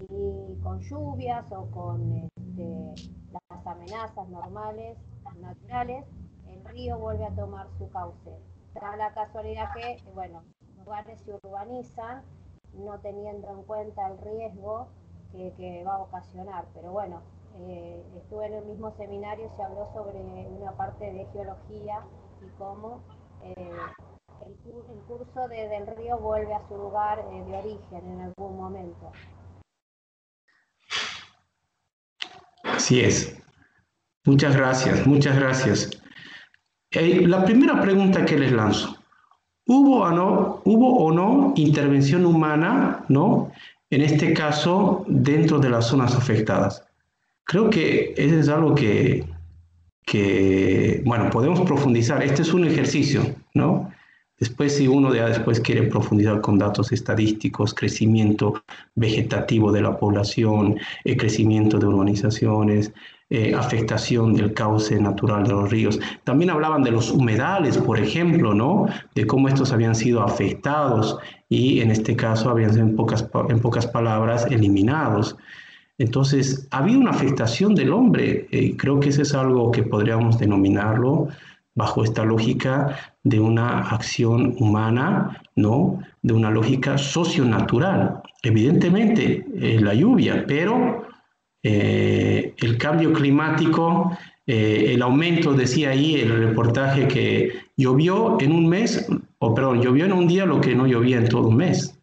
y con lluvias o con las amenazas naturales, el río vuelve a tomar su cauce. Da la casualidad que, bueno, los lugares se urbanizan no teniendo en cuenta el riesgo que va a ocasionar, pero bueno, estuve en el mismo seminario, se habló sobre una parte de geología y cómo el curso del río vuelve a su lugar de origen en algún momento. Así es. Muchas gracias, muchas gracias. La primera pregunta que les lanzo: ¿hubo o no intervención humana, ¿no?, en este caso dentro de las zonas afectadas? Creo que eso es algo que bueno, podemos profundizar. Este es un ejercicio, ¿no? Después, si uno después quiere profundizar con datos estadísticos, crecimiento vegetativo de la población, crecimiento de urbanizaciones, afectación del cauce natural de los ríos. También hablaban de los humedales, por ejemplo, ¿no?, de cómo estos habían sido afectados y en este caso habían sido en pocas palabras eliminados. Entonces, ha habido una afectación del hombre. Creo que eso es algo que podríamos denominarlo bajo esta lógica de una acción humana, ¿no?, de una lógica socionatural. Evidentemente, la lluvia, pero el cambio climático, el aumento, decía ahí el reportaje, que llovió en un mes, llovió en un día lo que no llovía en todo un mes.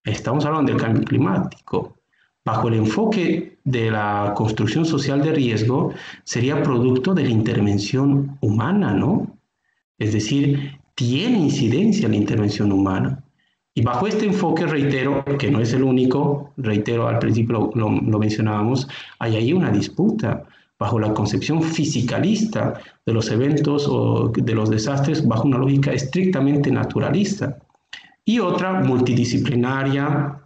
Estamos hablando del cambio climático. Bajo el enfoque de la construcción social de riesgo, sería producto de la intervención humana, ¿no? Es decir, tiene incidencia la intervención humana. Y bajo este enfoque, reitero, que no es el único, reitero, al principio lo mencionábamos, hay ahí una disputa bajo la concepción fisicalista de los eventos o de los desastres, bajo una lógica estrictamente naturalista. Y otra multidisciplinaria,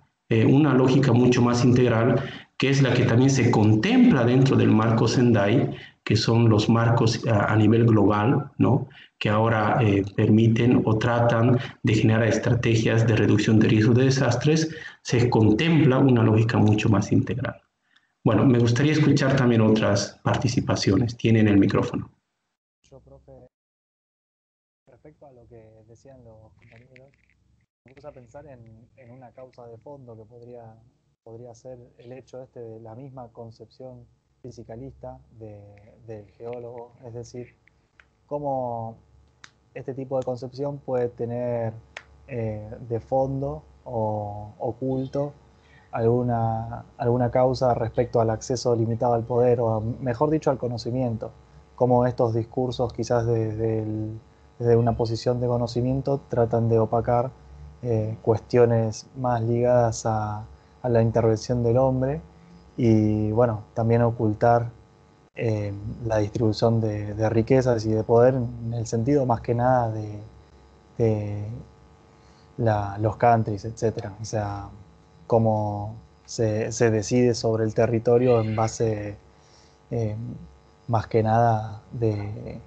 una lógica mucho más integral, que es la que también se contempla dentro del marco Sendai, que son los marcos a nivel global, ¿no?, que ahora permiten o tratan de generar estrategias de reducción de riesgos de desastres. Se contempla una lógica mucho más integral. Bueno, me gustaría escuchar también otras participaciones. Tienen el micrófono. Yo, profe, respecto a lo que decían los compañeros, me puse a pensar en una causa de fondo que podría ser el hecho de la misma concepción fisicalista del geólogo, es decir, cómo este tipo de concepción puede tener de fondo o oculto alguna causa respecto al acceso limitado al poder, o mejor dicho, al conocimiento, cómo estos discursos quizás desde una posición de conocimiento tratan de opacar cuestiones más ligadas a la intervención del hombre y, bueno, también ocultar la distribución de riquezas y de poder en el sentido más que nada de los countries, etc. O sea, cómo se decide sobre el territorio en base más que nada de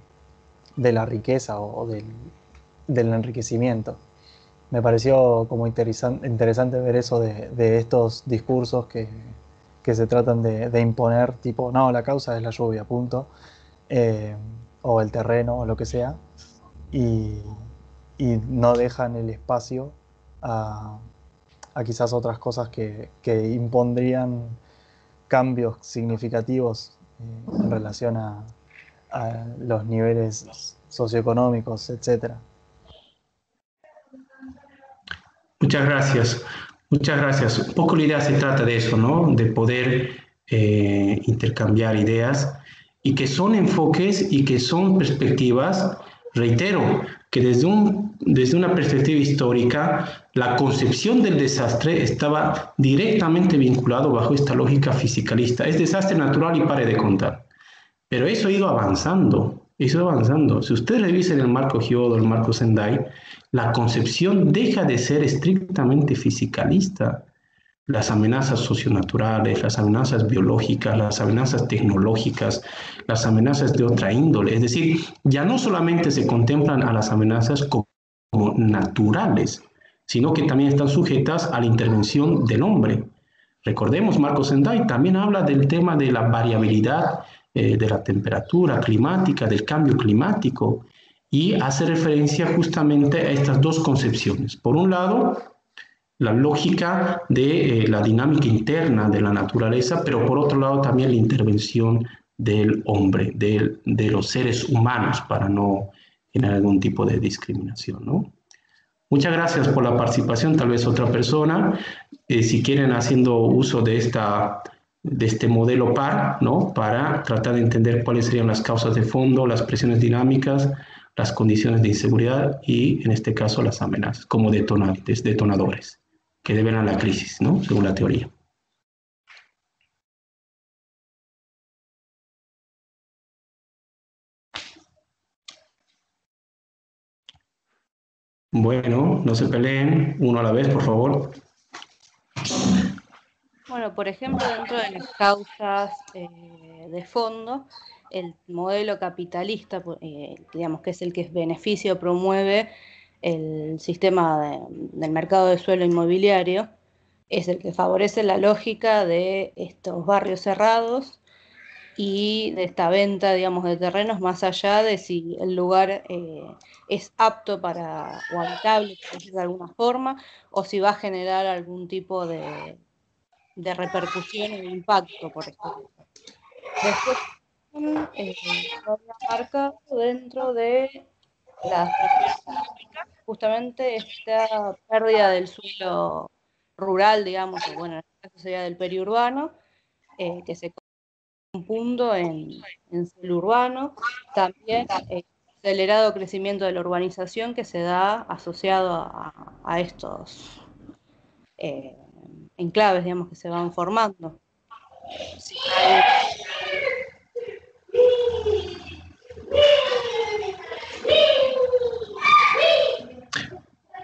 la riqueza o del enriquecimiento. Me pareció como interesante ver eso de estos discursos que se tratan de imponer, tipo, no, la causa es la lluvia, punto, o el terreno, o lo que sea, y no dejan el espacio a quizás otras cosas que impondrían cambios significativos en relación a los niveles socioeconómicos, etc. Muchas gracias. Muchas gracias. Un poco la idea se trata de eso, ¿no? De poder intercambiar ideas y que son enfoques y que son perspectivas, reitero, que desde una perspectiva histórica, la concepción del desastre estaba directamente vinculado bajo esta lógica fisicalista. Es desastre natural y pare de contar. Pero eso ha ido avanzando. Si ustedes revisen el marco Hyodo, el marco Sendai, la concepción deja de ser estrictamente fisicalista. Las amenazas socionaturales, las amenazas biológicas, las amenazas tecnológicas, las amenazas de otra índole. Es decir, ya no solamente se contemplan a las amenazas como naturales, sino que también están sujetas a la intervención del hombre. Recordemos, Marco Sendai también habla del tema de la variabilidad de la temperatura climática, del cambio climático, y hace referencia justamente a estas dos concepciones. Por un lado, la lógica de la dinámica interna de la naturaleza, pero por otro lado también la intervención del hombre, de los seres humanos, para no generar algún tipo de discriminación, ¿no? Muchas gracias por la participación. Tal vez otra persona, si quieren, haciendo uso de este modelo PAR, ¿no? Para tratar de entender cuáles serían las causas de fondo, las presiones dinámicas, las condiciones de inseguridad y, en este caso, las amenazas como detonadores que develan la crisis, ¿no? Según la teoría. Bueno, no se peleen, uno a la vez, por favor. Bueno, por ejemplo, dentro de las causas de fondo, el modelo capitalista, digamos que es el que beneficia o promueve el sistema del mercado de suelo inmobiliario, es el que favorece la lógica de estos barrios cerrados y de esta venta, digamos, de terrenos más allá de si el lugar es apto o habitable, por decirlo de alguna forma, o si va a generar algún tipo de repercusión o de impacto, por ejemplo. Después, había marcado dentro de las justamente esta pérdida del suelo rural, digamos, o bueno, en este caso sería del periurbano, que se un punto en suelo urbano, también acelerado crecimiento de la urbanización que se da asociado a estos enclaves, digamos, que se van formando.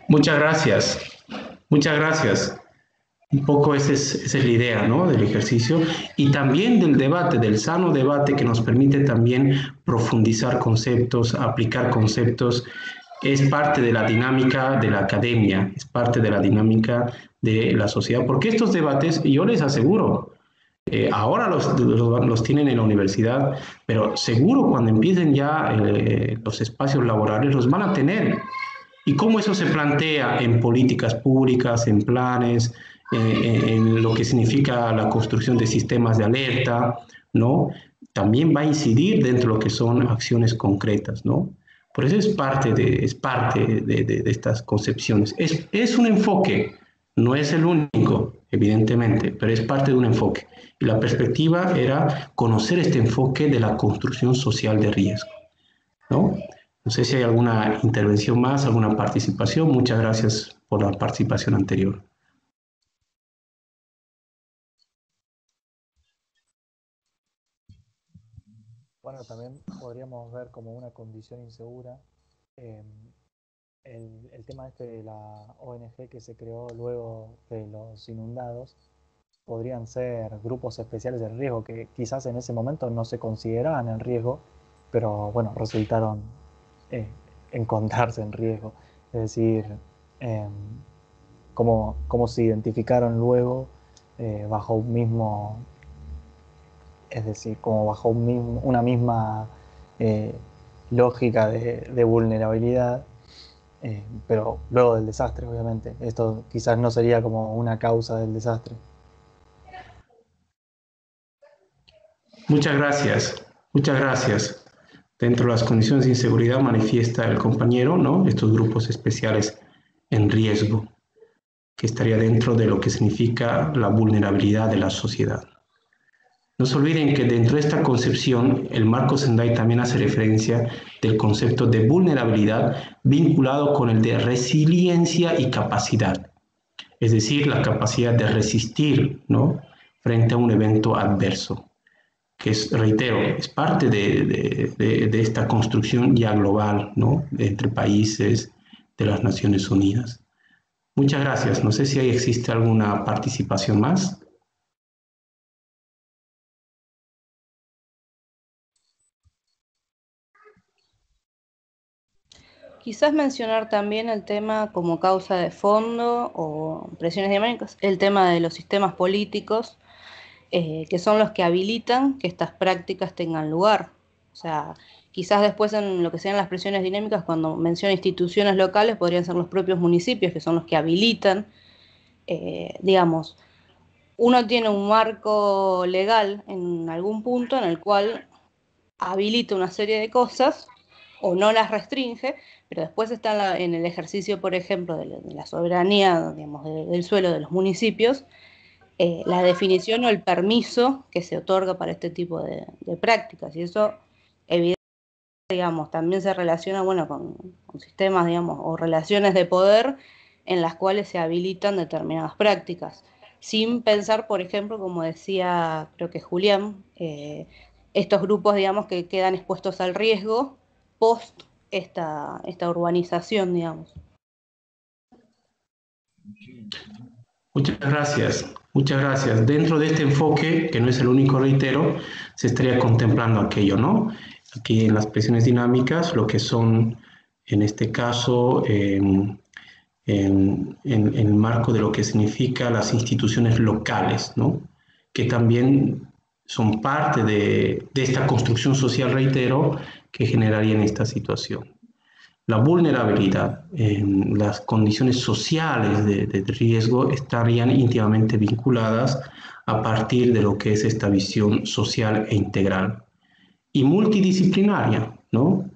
Muchas gracias. Muchas gracias. Un poco esa es la idea, ¿no? Del ejercicio y también del debate, del sano debate que nos permite también profundizar conceptos, aplicar conceptos. Es parte de la dinámica de la academia, es parte de la dinámica de la sociedad, porque estos debates, yo les aseguro, Ahora los tienen en la universidad, pero seguro cuando empiecen ya los espacios laborales los van a tener. ¿Y cómo eso se plantea en políticas públicas, en planes, en lo que significa la construcción de sistemas de alerta, ¿no? También va a incidir dentro de lo que son acciones concretas, ¿no? Por eso es parte de estas concepciones. Es un enfoque, no es el único, evidentemente, pero es parte de un enfoque. Y la perspectiva era conocer este enfoque de la construcción social de riesgo, ¿no? No sé si hay alguna intervención más, alguna participación. Muchas gracias por la participación anterior. Bueno, también podríamos ver como una condición insegura el tema de la ONG que se creó luego de los inundados. Podrían ser grupos especiales de riesgo que quizás en ese momento no se consideraban en riesgo, pero bueno, resultaron encontrarse en riesgo. Es decir, cómo se identificaron luego bajo un mismo, es decir, como bajo una misma lógica de vulnerabilidad, pero luego del desastre, obviamente. Esto quizás no sería como una causa del desastre. Muchas gracias, muchas gracias. Dentro de las condiciones de inseguridad manifiesta el compañero, ¿no? Estos grupos especiales en riesgo, que estaría dentro de lo que significa la vulnerabilidad de la sociedad. No se olviden que dentro de esta concepción, el marco Sendai también hace referencia del concepto de vulnerabilidad vinculado con el de resiliencia y capacidad, es decir, la capacidad de resistir, ¿no?, frente a un evento adverso, que es, reitero, es parte de esta construcción ya global, ¿no?, entre países de las Naciones Unidas. Muchas gracias. No sé si ahí existe alguna participación más. Quizás mencionar también el tema como causa de fondo o presiones dinámicas, el tema de los sistemas políticos, que son los que habilitan que estas prácticas tengan lugar. O sea, quizás después en lo que sean las presiones dinámicas, cuando menciona instituciones locales, podrían ser los propios municipios, que son los que habilitan, digamos, uno tiene un marco legal en algún punto en el cual habilita una serie de cosas o no las restringe, pero después está en el ejercicio, por ejemplo, de la soberanía, digamos, del suelo de los municipios, la definición o el permiso que se otorga para este tipo de prácticas. Y eso, evidentemente, digamos, también se relaciona, bueno, con sistemas, digamos, o relaciones de poder en las cuales se habilitan determinadas prácticas. Sin pensar, por ejemplo, como decía, creo que Julián, estos grupos, digamos, que quedan expuestos al riesgo post esta urbanización, digamos. Muchas gracias, muchas gracias. Dentro de este enfoque, que no es el único, reitero, se estaría contemplando aquello, ¿no? Aquí en las presiones dinámicas, lo que son, en este caso, en el marco de lo que significa las instituciones locales, ¿no?, que también son parte de esta construcción social, reitero, que generaría en esta situación. La vulnerabilidad, las condiciones sociales de riesgo estarían íntimamente vinculadas a partir de lo que es esta visión social e integral y multidisciplinaria, ¿no?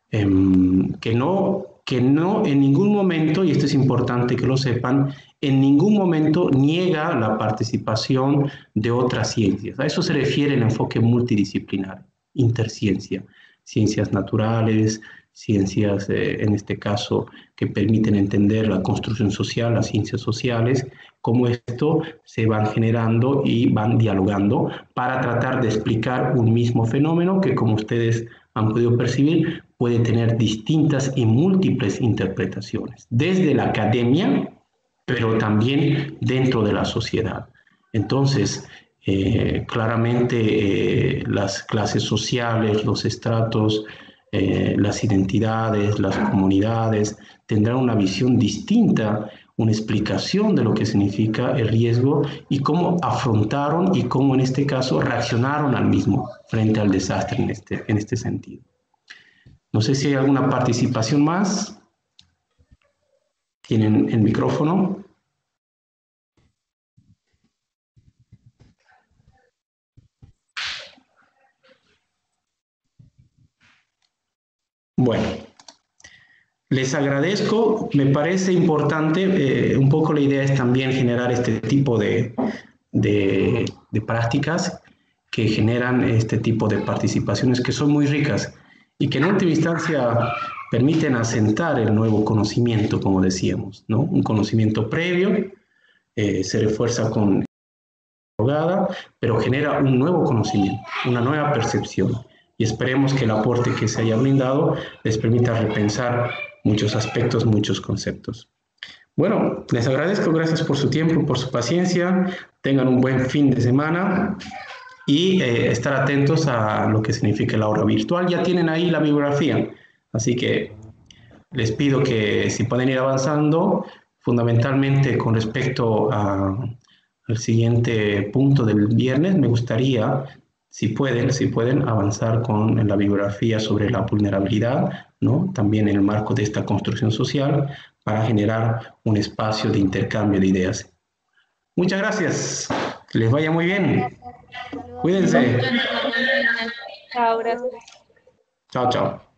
Que no en ningún momento, y esto es importante que lo sepan, en ningún momento niega la participación de otras ciencias. A eso se refiere el enfoque multidisciplinario, interciencia, ciencias naturales, ciencias, en este caso, que permiten entender la construcción social, las ciencias sociales, cómo esto se van generando y van dialogando para tratar de explicar un mismo fenómeno que, como ustedes han podido percibir, puede tener distintas y múltiples interpretaciones, desde la academia, pero también dentro de la sociedad. Entonces, claramente las clases sociales, los estratos, las identidades, las comunidades tendrán una visión distinta, una explicación de lo que significa el riesgo y cómo afrontaron y cómo en este caso reaccionaron al mismo frente al desastre en este sentido. No sé si hay alguna participación más. ¿Tienen el micrófono? Bueno, les agradezco. Me parece importante, un poco la idea es también generar este tipo de prácticas que generan este tipo de participaciones que son muy ricas y que en última instancia permiten asentar el nuevo conocimiento, como decíamos, ¿no? Un conocimiento previo, se refuerza con abogada, pero genera un nuevo conocimiento, una nueva percepción. Y esperemos que el aporte que se haya brindado les permita repensar muchos aspectos, muchos conceptos. Bueno, les agradezco, gracias por su tiempo, por su paciencia. Tengan un buen fin de semana y estar atentos a lo que significa la aula virtual. Ya tienen ahí la bibliografía, así que les pido que si pueden ir avanzando, fundamentalmente con respecto al siguiente punto del viernes, me gustaría, si pueden avanzar con la bibliografía sobre la vulnerabilidad, ¿no? También en el marco de esta construcción social, para generar un espacio de intercambio de ideas. Muchas gracias. Que les vaya muy bien. Cuídense. Chao, gracias. Chao, chao.